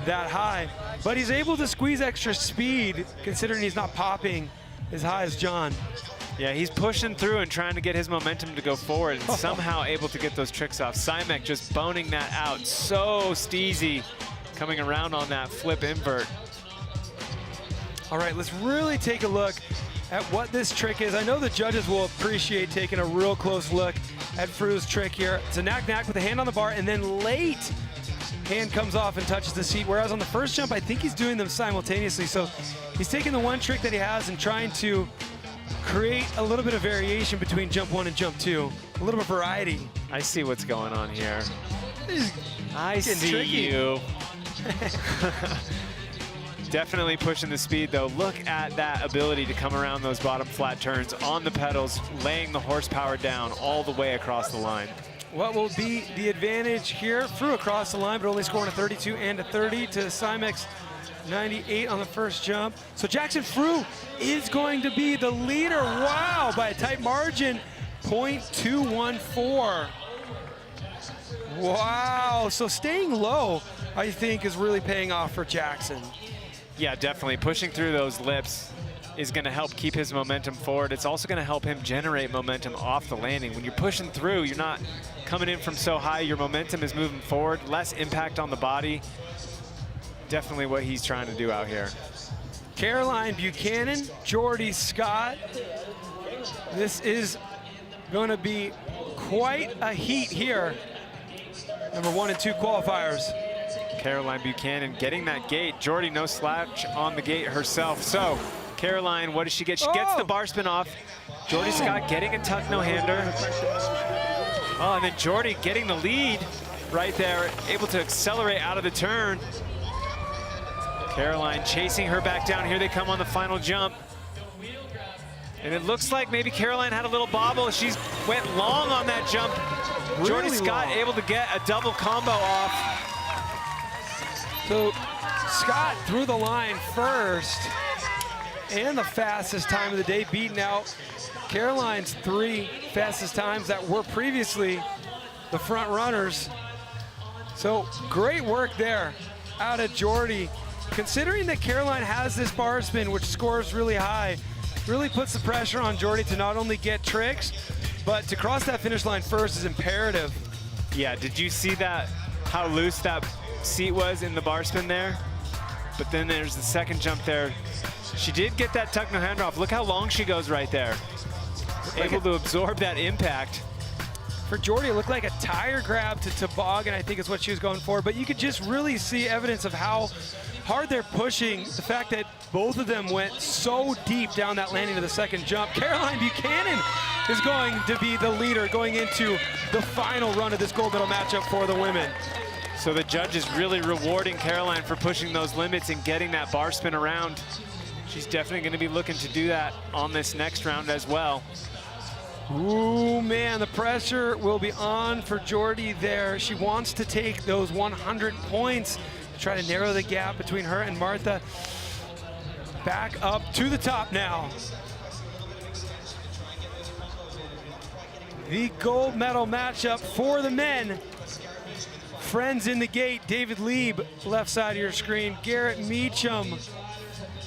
that high, but he's able to squeeze extra speed considering he's not popping as high as John. Yeah, he's pushing through and trying to get his momentum to go forward and somehow able to get those tricks off. Simek just boning that out. So steezy coming around on that flip invert. All right, let's really take a look at what this trick is. I know the judges will appreciate taking a real close look at Frew's trick here. It's a knack-knack with a hand on the bar, and then late hand comes off and touches the seat, whereas on the first jump, I think he's doing them simultaneously. So he's taking the one trick that he has and trying to create a little bit of variation between jump 1 and jump 2. A little bit of variety. I see what's going on here. I getting see tricky. you. Definitely pushing the speed though. Look at that ability to come around those bottom flat turns on the pedals, laying the horsepower down all the way across the line. What will be the advantage here? Frew across the line, but only scoring a 32 and a 30 to Simek's 98 on the first jump. So Jackson Frew is going to be the leader. Wow, by a tight margin, 0.214. Wow, so staying low, I think, is really paying off for Jackson. Yeah, definitely. Pushing through those lips is going to help keep his momentum forward. It's also going to help him generate momentum off the landing. When you're pushing through, you're not coming in from so high. Your momentum is moving forward, less impact on the body. Definitely what he's trying to do out here. Caroline Buchanan, Jordy Scott. This is going to be quite a heat here. Number 1 and 2 qualifiers. Caroline Buchanan getting that gate. Jordy no slouch on the gate herself. So Caroline, what does she get? She gets the bar spin off. Jordy Scott getting a tuck no-hander. Oh, and then Jordy getting the lead right there, able to accelerate out of the turn. Caroline chasing her back down. Here they come on the final jump. And it looks like maybe Caroline had a little bobble. She's went long on that jump. Really Jordy Scott long. able to get a double combo off. So Scott through the line first and the fastest time of the day, beating out Caroline's 3 fastest times that were previously the front runners. So great work there out of Jordy. Considering that Caroline has this bar spin, which scores really high, really puts the pressure on Jordy to not only get tricks, but to cross that finish line first is imperative. Yeah, did you see that, how loose that seat was in the bar spin there? But then there's the second jump there. She did get that tuck no hand off. Look how long she goes right there. Able to absorb that impact. For Jordy, it looked like a tire grab to toboggan, I think is what she was going for, but you could just really see evidence of how hard they're pushing. The fact that both of them went so deep down that landing to the second jump. Caroline Buchanan is going to be the leader going into the final run of this gold medal matchup for the women. So the judge is really rewarding Caroline for pushing those limits and getting that bar spin around. She's definitely going to be looking to do that on this next round as well. Ooh, man, the pressure will be on for Jordy there. She wants to take those 100 points to try to narrow the gap between her and Martha. Back up to the top now. The gold medal matchup for the men. Friends in the gate, David Lieb, left side of your screen. Garrett Meacham.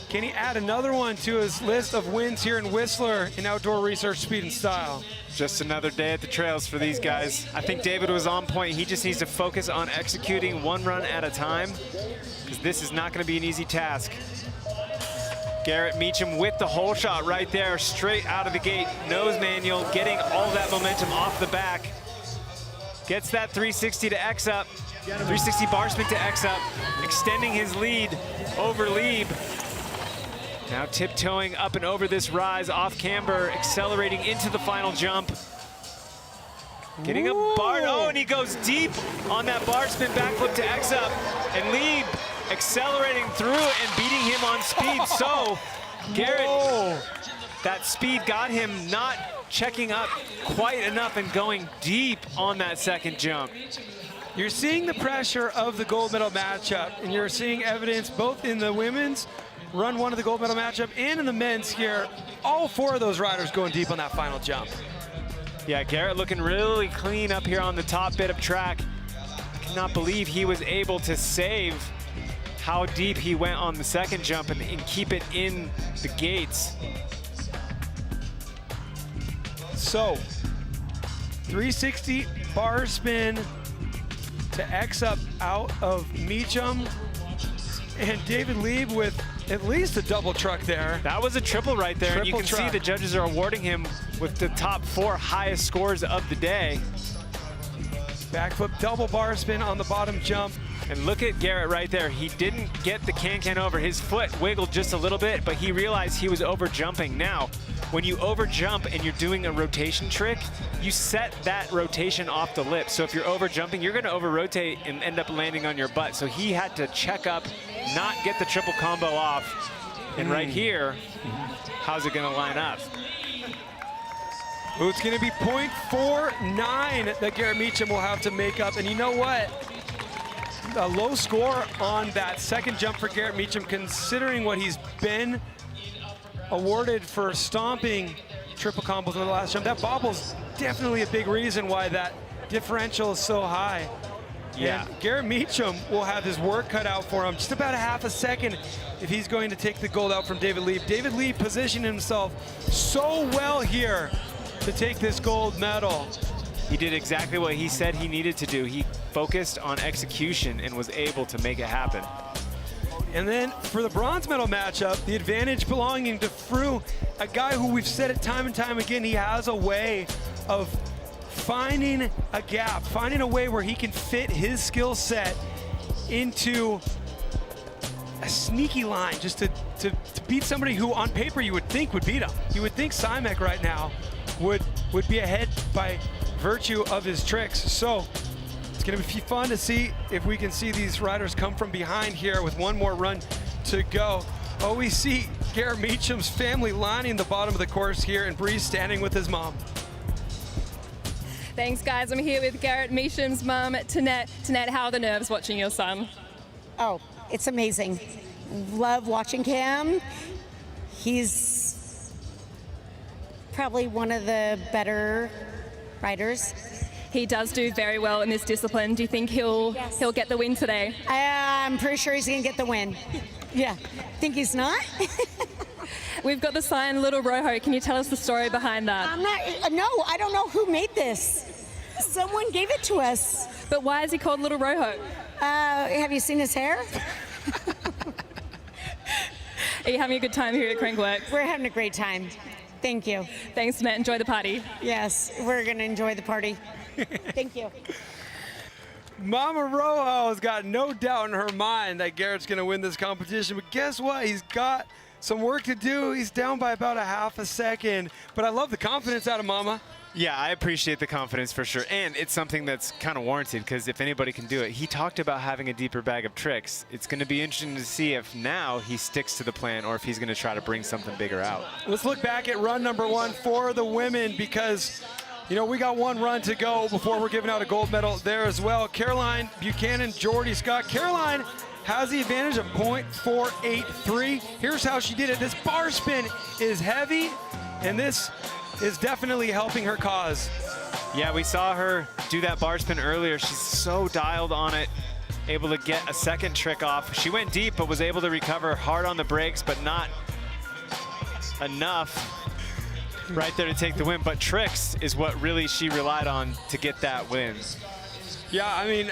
Can he add another one to his list of wins here in Whistler in outdoor research speed and style? Just another day at the trails for these guys. I think David was on point. He just needs to focus on executing one run at a time, because this is not going to be an easy task. Garrett Meacham with the hole shot right there, straight out of the gate. Nose manual, getting all that momentum off the back. Gets that 360 to X up. 360 bar spin to X up, extending his lead over Lieb. Now tiptoeing up and over this rise off camber, accelerating into the final jump. Getting a bar, oh, and he goes deep on that bar spin backflip to X up. And Lieb accelerating through and beating him on speed. So Garrett, that speed got him not checking up quite enough and going deep on that second jump. You're seeing the pressure of the gold medal matchup, and you're seeing evidence both in the women's run one of the gold medal matchup and in the men's here. All four of those riders going deep on that final jump. Yeah, Garrett looking really clean up here on the top bit of track. I cannot believe he was able to save how deep he went on the second jump and keep it in the gates. So, 360 bar spin to X up out of Meacham, and David Lieb with at least a double truck there. That was a triple right there, and you can see the judges are awarding him with the top 4 highest scores of the day. Backflip double bar spin on the bottom jump. And look at Garrett right there. He didn't get the can-can over. His foot wiggled just a little bit, but he realized he was over jumping. Now, when you over jump and you're doing a rotation trick, you set that rotation off the lip. So if you're over jumping, you're gonna over rotate and end up landing on your butt. So he had to check up, not get the triple combo off. And right here, how's it gonna line up? Ooh, it's gonna be 0.49 that Garrett Meacham will have to make up. And you know what? A low score on that second jump for Garrett Meacham, considering what he's been awarded for stomping triple combos in the last jump. That bobble's definitely a big reason why that differential is so high. Yeah. And Garrett Meacham will have his work cut out for him, just about a half a second if he's going to take the gold out from David Lieb. David Lieb positioned himself so well here to take this gold medal. He did exactly what he said he needed to do. He focused on execution and was able to make it happen. And then for the bronze medal matchup, the advantage belonging to Frew, a guy who we've said it time and time again, he has a way of finding a gap, finding a way where he can fit his skill set into a sneaky line just to beat somebody who on paper you would think would beat him. You would think Simek right now would be ahead by virtue of his tricks. So it's gonna be fun to see if we can see these riders come from behind here with one more run to go. Oh, we see Garrett Meacham's family lining the bottom of the course here, and Bree's standing with his mom. Thanks, guys. I'm here with Garrett Meacham's mom, Tanette. Tanette, how are the nerves watching your son? Oh, it's amazing. Love watching him. He's probably one of the better riders. He does do very well in this discipline. Do you think he'll get the win today? I'm pretty sure he's gonna get the win. Yeah. Think he's not? We've got the sign Little Rojo. Can you tell us the story behind that? No, I don't know who made this. Someone gave it to us. But why is he called Little Rojo? Have you seen his hair? Are you having a good time here at Crankworx? We're having a great time. Thank you. Thanks, Annette. Enjoy the party. Yes, we're going to enjoy the party. Thank you. Mama Rojo's got no doubt in her mind that Garrett's going to win this competition, but guess what? He's got some work to do. He's down by about a half a second, but I love the confidence out of Mama. Yeah, I appreciate the confidence for sure, and it's something that's kind of warranted because if anybody can do it, he talked about having a deeper bag of tricks. It's going to be interesting to see if now he sticks to the plan or if he's going to try to bring something bigger out. Let's look back at run number 1 for the women because, you know, we got one run to go before we're giving out a gold medal there as well. Caroline Buchanan, Jordy Scott. Caroline has the advantage of .483. Here's how she did it. This bar spin is heavy, and this is definitely helping her cause. Yeah, we saw her do that bar spin earlier. She's so dialed on it, able to get a second trick off. She went deep, but was able to recover hard on the brakes, but not enough right there to take the win. But tricks is what really she relied on to get that win. Yeah, I mean,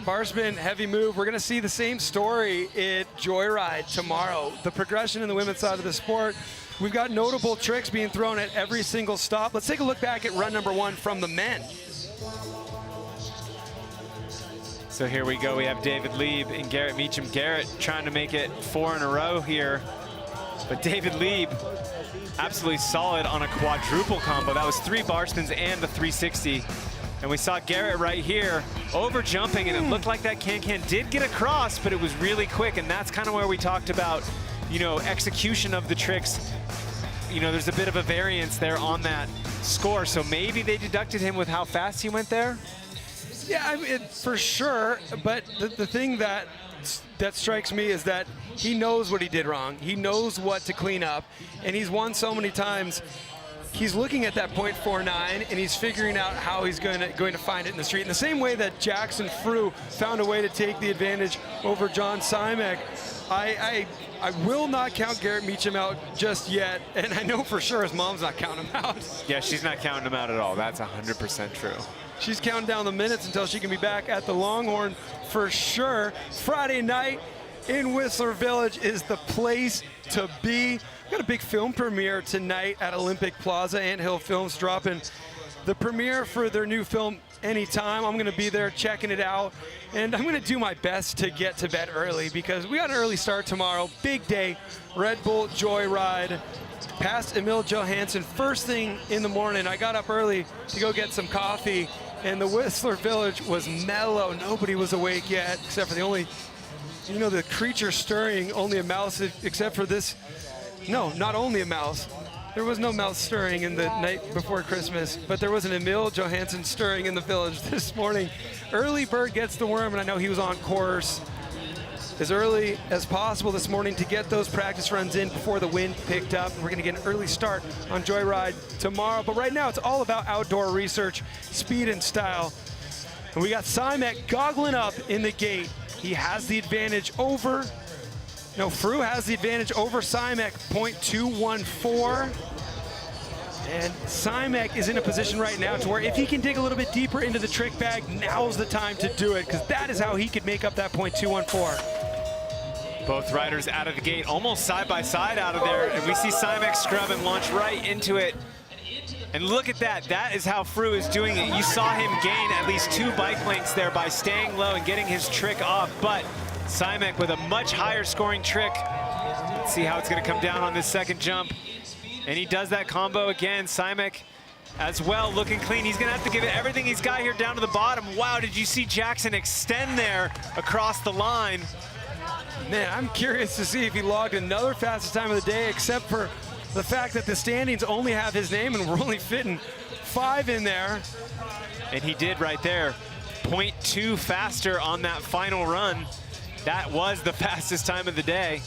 bar spin, heavy move. We're going to see the same story at Joyride tomorrow. The progression in the women's side of the sport. We've got notable tricks being thrown at every single stop. Let's take a look back at run number 1 from the men. So here we go. We have David Lieb and Garrett Meacham. Garrett trying to make it 4 in a row here. But David Lieb, absolutely solid on a quadruple combo. That was 3 bar spins and the 360. And we saw Garrett right here over jumping, and it looked like that can-can did get across, but it was really quick. And that's kind of where we talked about, you know, execution of the tricks. You know, there's a bit of a variance there on that score. So maybe they deducted him with how fast he went there. Yeah, I mean, for sure. But the thing that strikes me is that he knows what he did wrong. He knows what to clean up, and he's won so many times. He's looking at that .49 and he's figuring out how he's going to find it in the street. In the same way that Jackson Frew found a way to take the advantage over John Simek, I will not count Garrett Meacham out just yet, and I know for sure his mom's not counting him out. Yeah, she's not counting him out at all. That's 100% true. She's counting down the minutes until she can be back at the Longhorn for sure. Friday night in Whistler Village is the place to be. We've got a big film premiere tonight at Olympic Plaza. Anthill Films dropping the premiere for their new film, Anytime. I'm going to be there checking it out, and I'm going to do my best to get to bed early because we got an early start tomorrow. Big day, Red Bull Joyride. Past Emil Johansson first thing in the morning. I got up early to go get some coffee, and the Whistler Village was mellow. Nobody was awake yet, except for the only, you know, the creature stirring, only a mouse, except for this. No, not only a mouse. There was no mouse stirring in the night before Christmas, but there was an Emil Johansson stirring in the village this morning. Early bird gets the worm, and I know he was on course as early as possible this morning to get those practice runs in before the wind picked up. We're going to get an early start on Joyride tomorrow, but right now it's all about outdoor research, speed and style. And we got Simek goggling up in the gate. He has the advantage over, no, Frew has the advantage over Simek, .214. And Simek is in a position right now to where if he can dig a little bit deeper into the trick bag, now's the time to do it, because that is how he could make up that .214. Both riders out of the gate, almost side by side out of there, and we see Simek scrub and launch right into it. And look at that, that is how Frew is doing it. You saw him gain at least 2 bike lengths there by staying low and getting his trick off, but Simek with a much higher scoring trick. Let's see how it's gonna come down on this second jump. And he does that combo again. Simek as well, looking clean. He's gonna have to give it everything he's got here down to the bottom. Wow, did you see Jackson extend there across the line? Man, I'm curious to see if he logged another fastest time of the day, except for the fact that the standings only have his name and we're only fitting 5 in there. And he did right there. 0.2 faster on that final run. That was the fastest time of the day.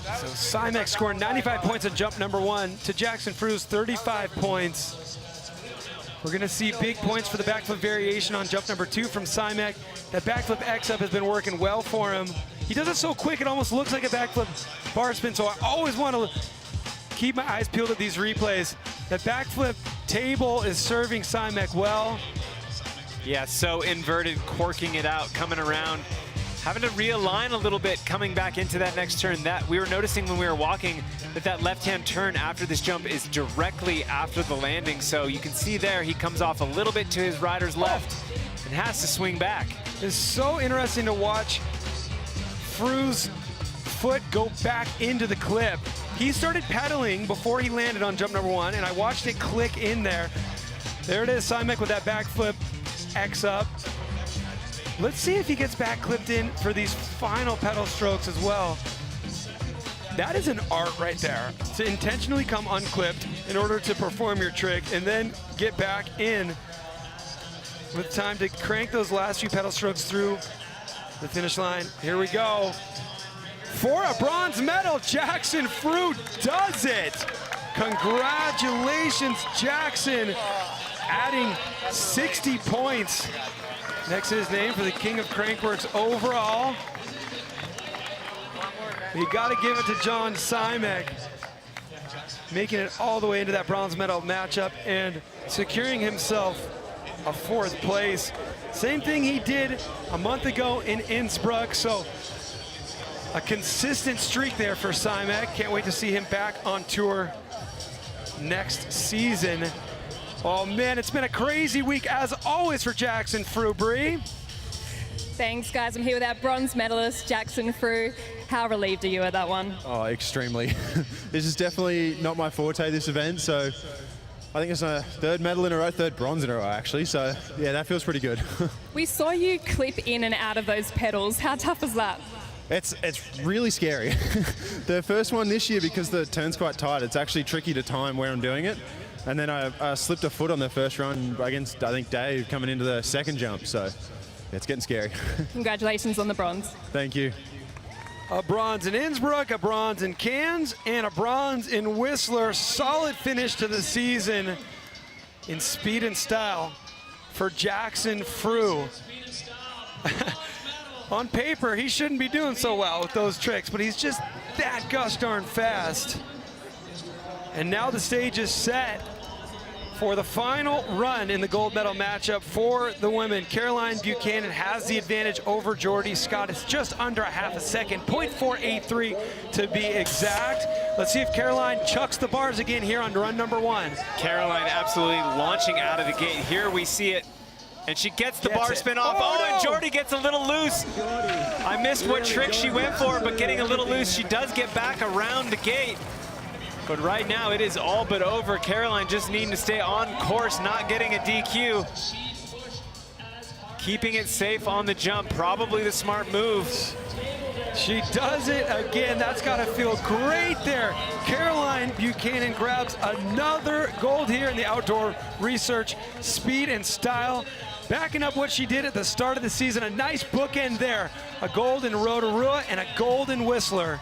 So Simek scored 95 points on jump number 1 to Jackson Frew's 35 points. We're gonna see big points for the backflip variation on jump number 2 from Simek. That backflip X-up has been working well for him. He does it so quick, it almost looks like a backflip bar spin, so I always want to keep my eyes peeled at these replays. That backflip table is serving Simek well. Yeah, so inverted, corking it out, coming around. having to realign a little bit coming back into that next turn. That we were noticing when we were walking that left-hand turn after this jump is directly after the landing. So you can see there he comes off a little bit to his rider's left and has to swing back. It's so interesting to watch Fru's foot go back into the clip. He started pedaling before he landed on jump number 1, and I watched it click in there. There it is, Simek with that back flip, X up. Let's see if he gets back clipped in for these final pedal strokes as well. That is an art right there, to intentionally come unclipped in order to perform your trick and then get back in with time to crank those last few pedal strokes through the finish line. Here we go. For a bronze medal, Jackson Fru does it. Congratulations, Jackson, adding 60 points next to his name for the King of Crankworx overall. You gotta give it to John Simek, making it all the way into that bronze medal matchup and securing himself a 4th place. Same thing he did a month ago in Innsbruck, so a consistent streak there for Simek. Can't wait to see him back on tour next season. Oh man, it's been a crazy week as always for Jackson Fru. Bree. Thanks guys, I'm here with our bronze medalist, Jackson Fru. How relieved are you at that one? Oh, extremely. This is definitely not my forte, this event, so I think it's a 3rd medal in a row, 3rd bronze in a row actually, so yeah, that feels pretty good. We saw you clip in and out of those pedals. How tough is that? It's really scary. The first one this year, because the turn's quite tight, it's actually tricky to time where I'm doing it. And then I slipped a foot on the first run against, I think, Dave coming into the 2nd jump, so yeah, it's getting scary. Congratulations on the bronze. Thank you. A bronze in Innsbruck, a bronze in Cairns, and a bronze in Whistler. Solid finish to the season in speed and style for Jackson Fru. On paper, he shouldn't be doing so well with those tricks, but he's just that gosh darn fast. And now the stage is set for the final run in the gold medal matchup for the women. Caroline Buchanan has the advantage over Jordy Scott. It's just under a half a second, 0.483 to be exact. Let's see if Caroline chucks the bars again here on run number 1. Caroline absolutely launching out of the gate. Here we see it. And she gets the bar spin off. Oh, and Jordy gets a little loose. I missed what trick she went for, but getting a little loose, she does get back around the gate. But right now, it is all but over. Caroline just needing to stay on course, not getting a DQ. Keeping it safe on the jump, probably the smart move. She does it again. That's got to feel great there. Caroline Buchanan grabs another gold here in the outdoor research speed and style. Backing up what she did at the start of the season. A nice bookend there. A gold in Rotorua and a gold in Whistler.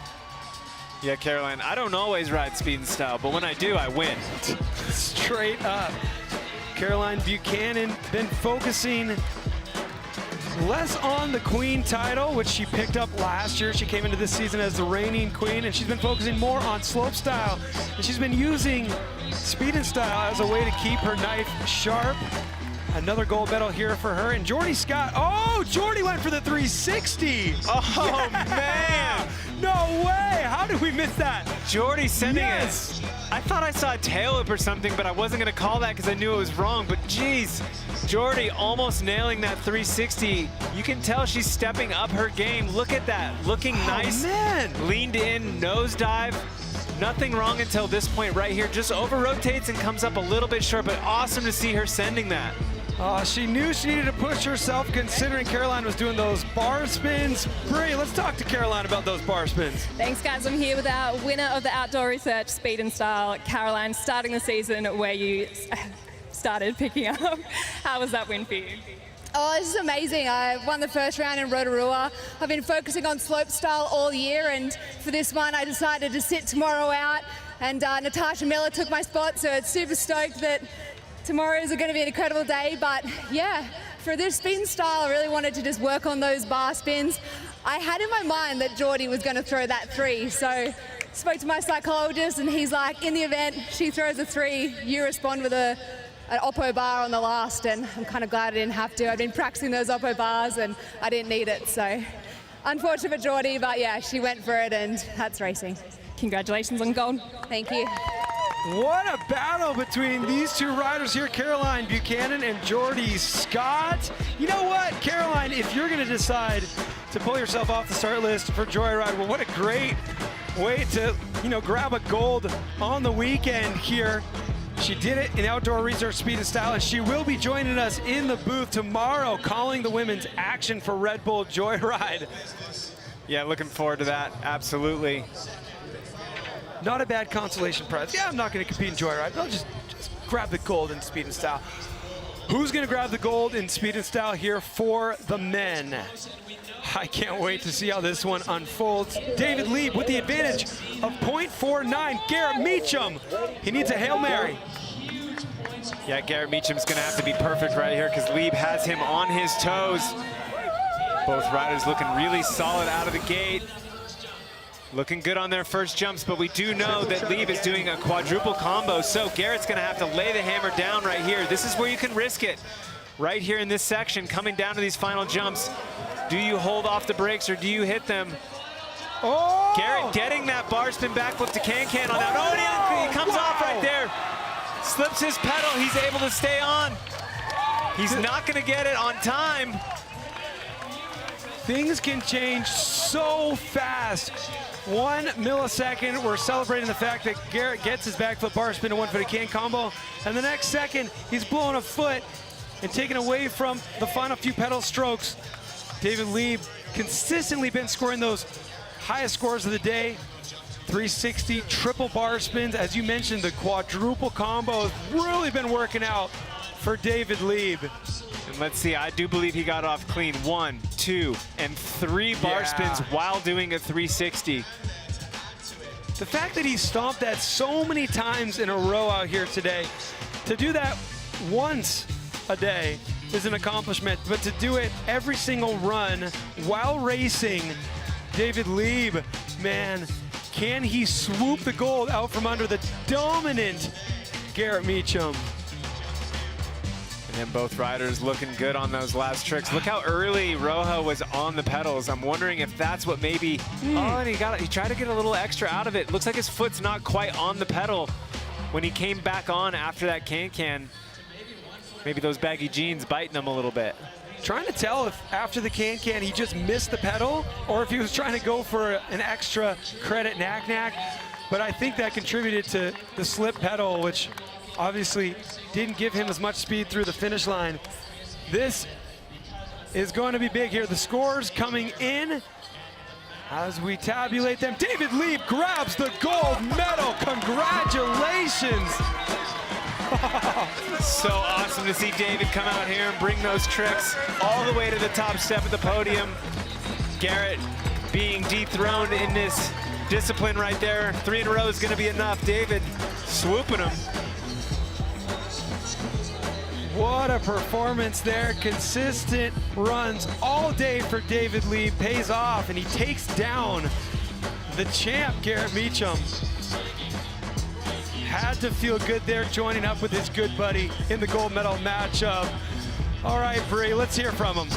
Yeah, Caroline, I don't always ride speed and style, but when I do, I win. Straight up. Caroline Buchanan been focusing less on the queen title, which she picked up last year. She came into this season as the reigning queen, and she's been focusing more on slope style. And she's been using speed and style as a way to keep her knife sharp. Another gold medal here for her. And Jordy Scott, oh, Jordy went for the 360. Oh, man. No way, how did we miss that? Jordy sending it. I thought I saw a tail whip or something, but I wasn't gonna call that because I knew it was wrong, but geez, Jordy almost nailing that 360. You can tell she's stepping up her game. Look at that, looking nice. Man. Leaned in, nosedive. Nothing wrong until this point right here. Just over-rotates and comes up a little bit short, but awesome to see her sending that. She knew she needed to push herself considering Caroline was doing those bar spins. Bree, let's talk to Caroline about those bar spins. Thanks guys, I'm here with our winner of the outdoor research speed and style, Caroline, starting the season where you started picking up. How was that win for you? Oh, this is amazing. I won the first round in Rotorua. I've been focusing on slope style all year, and for this one I decided to sit tomorrow out, and Natasha Miller took my spot, so it's super stoked that tomorrow is going to be an incredible day. But yeah, for this spin style, I really wanted to just work on those bar spins. I had in my mind that Jordy was going to throw that 3, so spoke to my psychologist, and he's like, in the event she throws a 3, you respond with an oppo bar on the last, and I'm kind of glad I didn't have to. I've been practicing those oppo bars and I didn't need it, so Unfortunate for Geordie, but yeah, she went for it and that's racing. Congratulations on gold. Thank you. What a battle between these two riders here, Caroline Buchanan and Geordie Scott. You know what, Caroline, if you're going to decide to pull yourself off the start list for Joyride, well, what a great way to, grab a gold on the weekend here. She did it in outdoor research, speed and style, and she will be joining us in the booth tomorrow, calling the women's action for Red Bull Joyride. Yeah, looking forward to that, absolutely. Not a bad consolation prize. Yeah, I'm not going to compete in Joyride, but I'll just grab the gold in speed and style. Who's going to grab the gold in speed and style here for the men? I can't wait to see how this one unfolds. David Lieb with the advantage of 0.49. Garrett Meacham, he needs a Hail Mary. Yeah, Garrett Meacham's going to have to be perfect right here because Lieb has him on his toes. Both riders looking really solid out of the gate. Looking good on their first jumps, but we do know that Lieb is doing a quadruple combo, so Garrett's going to have to lay the hammer down right here. This is where you can risk it. Right here in this section, coming down to these final jumps. Do you hold off the brakes or do you hit them? Oh! Garrett getting that bar spin backflip to can-can on that. Oh, and he comes off right there. Slips his pedal, he's able to stay on. He's not going to get it on time. Things can change so fast. 1 millisecond, we're celebrating the fact that Garrett gets his backflip bar spin to 1-footed can combo, and the next second, he's blowing a foot and taken away from the final few pedal strokes. David Lieb consistently been scoring those highest scores of the day. 360 triple bar spins. As you mentioned, the quadruple combo has really been working out for David Lieb. And let's see, I do believe he got off clean. 1, 2, and 3 bar spins while doing a 360. The fact that he stomped that so many times in a row out here today, to do that once a day is an accomplishment, but to do it every single run while racing, David Lieb, man, can he swoop the gold out from under the dominant Garrett Meacham? And then both riders looking good on those last tricks. Look how early Rojo was on the pedals. I'm wondering if that's what maybe, oh, and he tried to get a little extra out of it. Looks like his foot's not quite on the pedal when he came back on after that can-can. Maybe those baggy jeans biting him a little bit. Trying to tell if after the can-can he just missed the pedal or if he was trying to go for an extra credit knack-knack. But I think that contributed to the slip pedal, which obviously didn't give him as much speed through the finish line. This is going to be big here. The scores coming in as we tabulate them. David Lieb grabs the gold medal. Congratulations. So awesome to see David come out here and bring those tricks all the way to the top step of the podium. Garrett being dethroned in this discipline right there. 3 in a row is going to be enough. David swooping him. What a performance there. Consistent runs all day for David Lieb pays off, and he takes down the champ, Garrett Meacham. Had to feel good there, joining up with his good buddy in the gold medal matchup. All right, Bree, let's hear from him.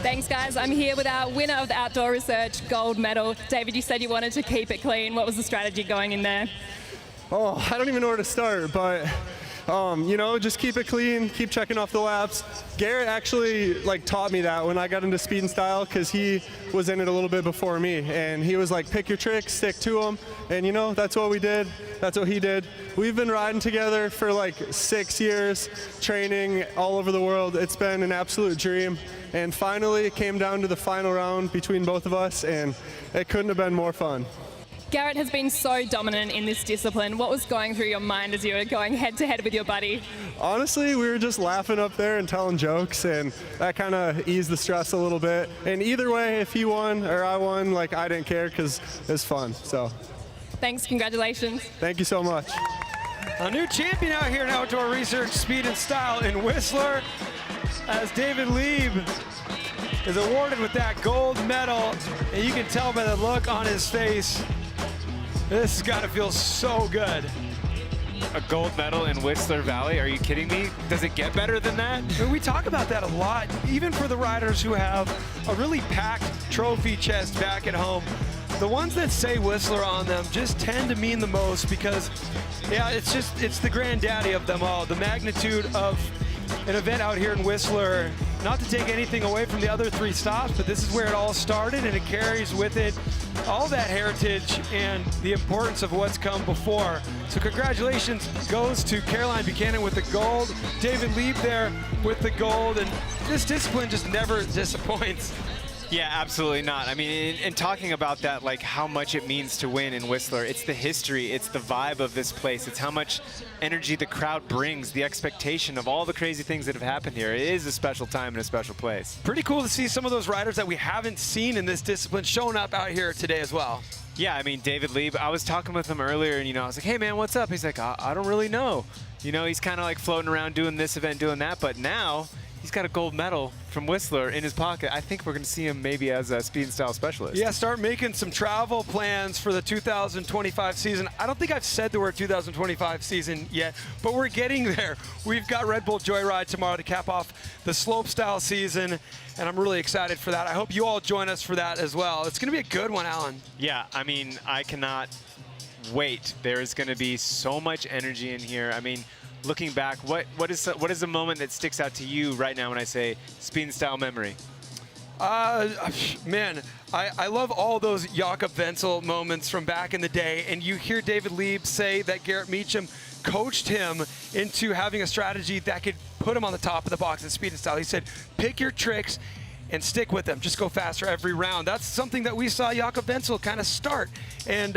Thanks, guys. I'm here with our winner of the outdoor research gold medal. David, you said you wanted to keep it clean. What was the strategy going in there? Oh, I don't even know where to start, but just keep it clean, keep checking off the laps. Garrett actually taught me that when I got into speed and style, because he was in it a little bit before me, and he was like, pick your tricks, stick to them, and that's what we did. That's what he did. We've been riding together for 6 years, training all over the world. It's been an absolute dream, and finally it came down to the final round between both of us, and it couldn't have been more fun. Garrett has been so dominant in this discipline. What was going through your mind as you were going head-to-head with your buddy? Honestly, we were just laughing up there and telling jokes, and that kind of eased the stress a little bit. And either way, if he won or I won, I didn't care because it was fun. So, thanks, congratulations. Thank you so much. A new champion out here in outdoor research, speed and style in Whistler, as David Lieb is awarded with that gold medal. And you can tell by the look on his face, this has got to feel so good. A gold medal in Whistler Valley? Are you kidding me? Does it get better than that? We talk about that a lot, even for the riders who have a really packed trophy chest back at home. The ones that say Whistler on them just tend to mean the most because, yeah, it's the granddaddy of them all. The magnitude of an event out here in Whistler, not to take anything away from the other 3 stops, but this is where it all started, and it carries with it all that heritage and the importance of what's come before. So congratulations goes to Caroline Buchanan with the gold, David Lieb there with the gold, and this discipline just never disappoints. Yeah, absolutely not. I mean, in talking about that, like how much it means to win in Whistler, it's the history, it's the vibe of this place, it's how much energy the crowd brings, the expectation of all the crazy things that have happened here. It is a special time and a special place. Pretty cool to see some of those riders that we haven't seen in this discipline showing up out here today as well. Yeah, I mean, David Lieb, I was talking with him earlier, and, I was like, hey, man, what's up? He's like, I don't really know. He's kind of like floating around doing this event, doing that, but now he's got a gold medal from Whistler in his pocket. I think we're going to see him maybe as a speed and style specialist. Yeah, start making some travel plans for the 2025 season. I don't think I've said the word 2025 season yet, but we're getting there. We've got Red Bull Joyride tomorrow to cap off the slopestyle season, and I'm really excited for that. I hope you all join us for that as well. It's going to be a good one, Alan. Yeah, I mean, I cannot wait. There is going to be so much energy in here. I mean, looking back, what is a moment that sticks out to you right now when I say speed and style memory? Man, I love all those Jakob Wenzel moments from back in the day, and you hear David Lieb say that Garrett Meacham coached him into having a strategy that could put him on the top of the box in speed and style. He said, pick your tricks and stick with them. Just go faster every round. That's something that we saw Jakob Wenzel kind of start and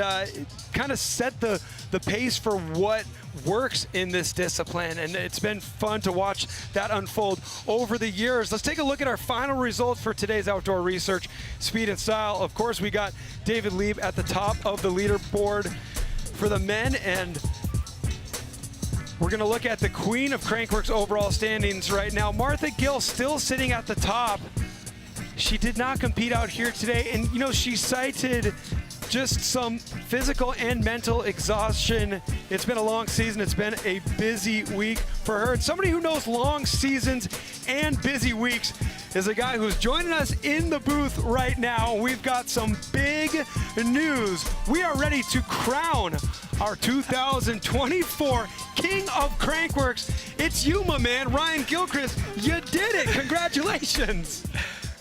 kind of set the pace for what works in this discipline, and it's been fun to watch that unfold over the years. Let's take a look at our final result for today's Outdoor Research Speed and Style. Of course, we got David Lieb at the top of the leaderboard for the men, and we're going to look at the queen of Crankworx overall standings right now. Martha Gill still sitting at the top. She did not compete out here today, and she cited just some physical and mental exhaustion. It's been a long season. It's been a busy week for her. And somebody who knows long seasons and busy weeks is a guy who's joining us in the booth right now. We've got some big news. We are ready to crown our 2024 King of Crankworx. It's you, my man, Ryan Gilchrist. You did it. Congratulations.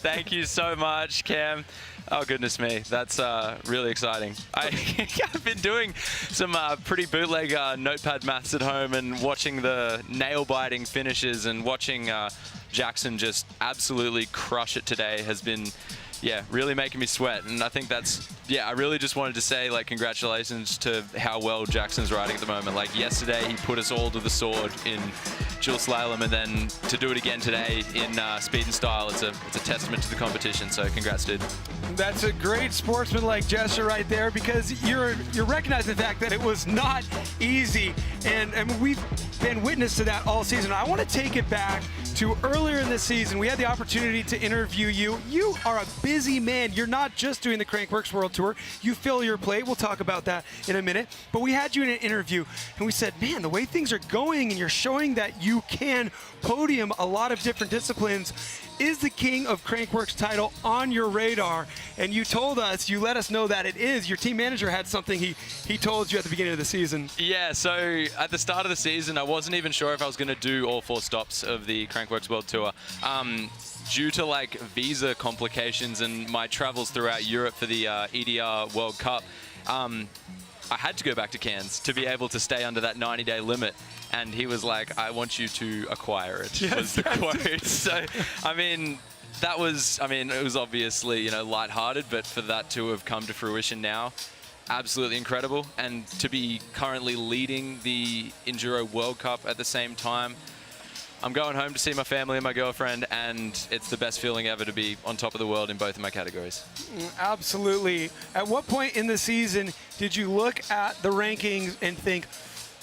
Thank you so much, Cam. Oh, goodness me. That's really exciting. I've been doing some pretty bootleg notepad maths at home and watching the nail-biting finishes and watching Jackson just absolutely crush it today has been, really making me sweat. And I think that's, I really just wanted to say, congratulations to how well Jackson's riding at the moment. Yesterday, he put us all to the sword in dual slalom, and then to do it again today in speed and style, it's a testament to the competition. So congrats, dude. That's a great sportsman-like gesture right there, because you're recognizing the fact that it was not easy, and we've been witness to that all season. I want to take it back to earlier in the season. We had the opportunity to interview you. You are a busy man. You're not just doing the Crankworx World Tour. You fill your plate. We'll talk about that in a minute. But we had you in an interview, and we said, man, the way things are going, and you're showing that you can podium a lot of different disciplines. Is the King of Crankworx title on your radar? And you told us, you let us know that it is. Your team manager had something he told you at the beginning of the season. Yeah, so at the start of the season, I wasn't even sure if I was going to do all 4 stops of the Crankworx World Tour. Due to visa complications and my travels throughout Europe for the EDR World Cup, I had to go back to Cairns to be able to stay under that 90-day limit. And he was like, I want you to acquire it, was the quote. So, it was obviously, lighthearted, but for that to have come to fruition now, absolutely incredible. And to be currently leading the Enduro World Cup at the same time, I'm going home to see my family and my girlfriend, and it's the best feeling ever to be on top of the world in both of my categories. Absolutely. At what point in the season did you look at the rankings and think,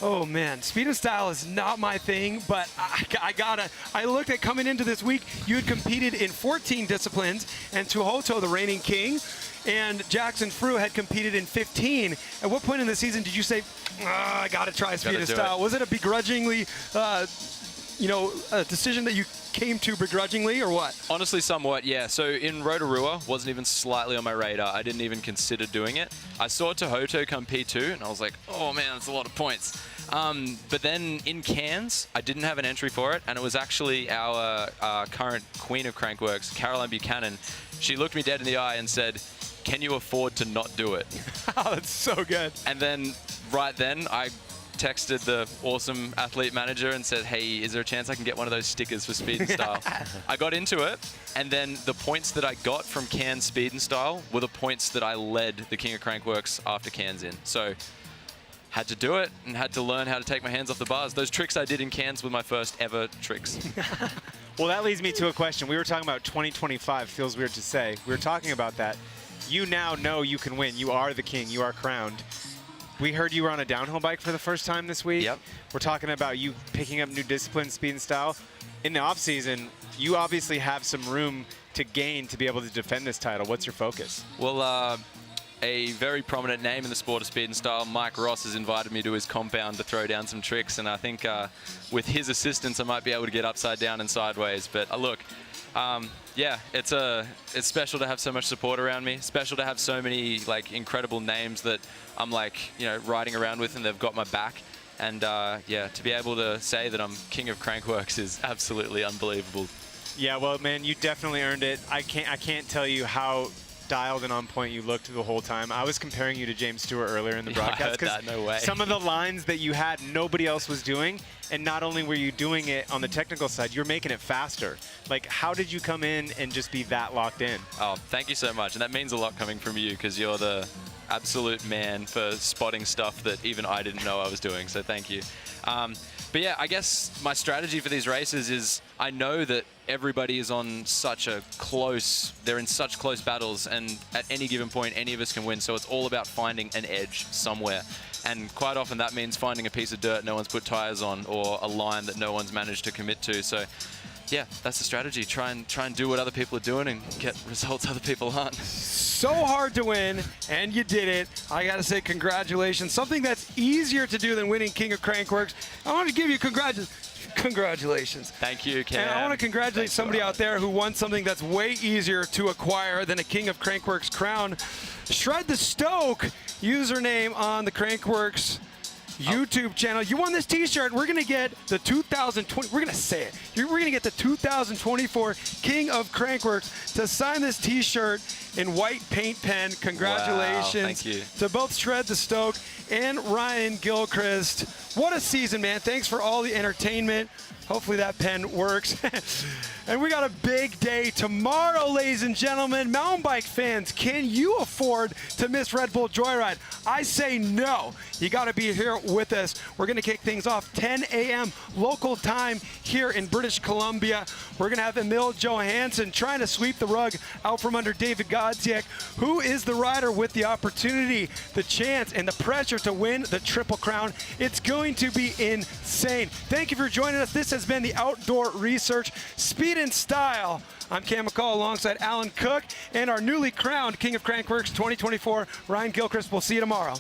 oh man, speed and style is not my thing, but I looked at coming into this week, you had competed in 14 disciplines, and Tuhoto, the reigning king, and Jackson Frew had competed in 15. At what point in the season did you say, I got to try speed and style? Was it a begrudgingly, a decision that you came to begrudgingly, or what? Honestly, somewhat, yeah. So in Rotorua, wasn't even slightly on my radar. I didn't even consider doing it. I saw Tohoto come P2, and I was like, oh man, that's a lot of points. But then in Cairns, I didn't have an entry for it, and it was actually our current queen of Crankworx, Caroline Buchanan. She looked me dead in the eye and said, can you afford to not do it? Oh, that's so good. And then right then, I texted the awesome athlete manager and said, hey, is there a chance I can get one of those stickers for speed and style? I got into it, and then the points that I got from Cairns speed and style were the points that I led the King of Crankworx after Cairns in. So had to do it and had to learn how to take my hands off the bars. Those tricks I did in Cairns were my first ever tricks. Well, that leads me to a question. We were talking about 2025. Feels weird to say. We were talking about that. You now know you can win. You are the king. You are crowned. We heard you were on a downhill bike for the first time this week. Yep. We're talking about you picking up new disciplines, speed and style. In the off-season, you obviously have some room to gain to be able to defend this title. What's your focus? Well, a very prominent name in the sport of speed and style, Mike Ross, has invited me to his compound to throw down some tricks, and I think with his assistance I might be able to get upside down and sideways. But look, yeah, it's special to have so much support around me, special to have so many incredible names that I'm riding around with, and they've got my back. And yeah, to be able to say that I'm king of Crankworx is absolutely unbelievable. Yeah, well, man, you definitely earned it. I can't tell you how dialed and on point you looked the whole time. I was comparing you to James Stewart earlier in the broadcast. I heard that, no way. Some of the lines that you had, nobody else was doing. And not only were you doing it on the technical side, you're making it faster. Like, how did you come in and just be that locked in? Oh, thank you so much. And that means a lot coming from you, because you're the absolute man for spotting stuff that even I didn't know I was doing. So thank you. But yeah, I guess my strategy for these races is I know that everybody is on such a close, they're in such close battles, and at any given point, any of us can win. So it's all about finding an edge somewhere. And quite often that means finding a piece of dirt no one's put tires on, or a line that no one's managed to commit to. So yeah, that's the strategy. Try and do what other people are doing and get results other people aren't. So hard to win, and you did it. I gotta say congratulations. Something that's easier to do than winning King of Crankworx. I want to give you congratulations. Thank you, Cam. And I want to congratulate somebody out there who won something that's way easier to acquire than a King of Crankworx crown. Shred the Stoke username on the Crankworx YouTube channel. You won this t-shirt. We're going to get the 2020, we're going to say it. We're going to get the 2024 King of Crankworx to sign this t-shirt in white paint pen. Congratulations. Wow, thank you. To both Shred the Stoke and Ryan Gilchrist. What a season, man. Thanks for all the entertainment. Hopefully that pen works. And we got a big day tomorrow, ladies and gentlemen. Mountain bike fans, can you afford to miss Red Bull Joyride? I say no. You got to be here with us. We're going to kick things off 10 a.m. local time here in British Columbia. We're going to have Emil Johansson trying to sweep the rug out from under David Godziak, who is the rider with the opportunity, the chance, and the pressure to win the Triple Crown. It's going to be insane. Thank you for joining us. This has been the Outdoor Research Speed and Style. I'm Cam McCall alongside Alan Cook and our newly crowned King of Crankworx 2024, Ryan Gilchrist. We'll see you tomorrow.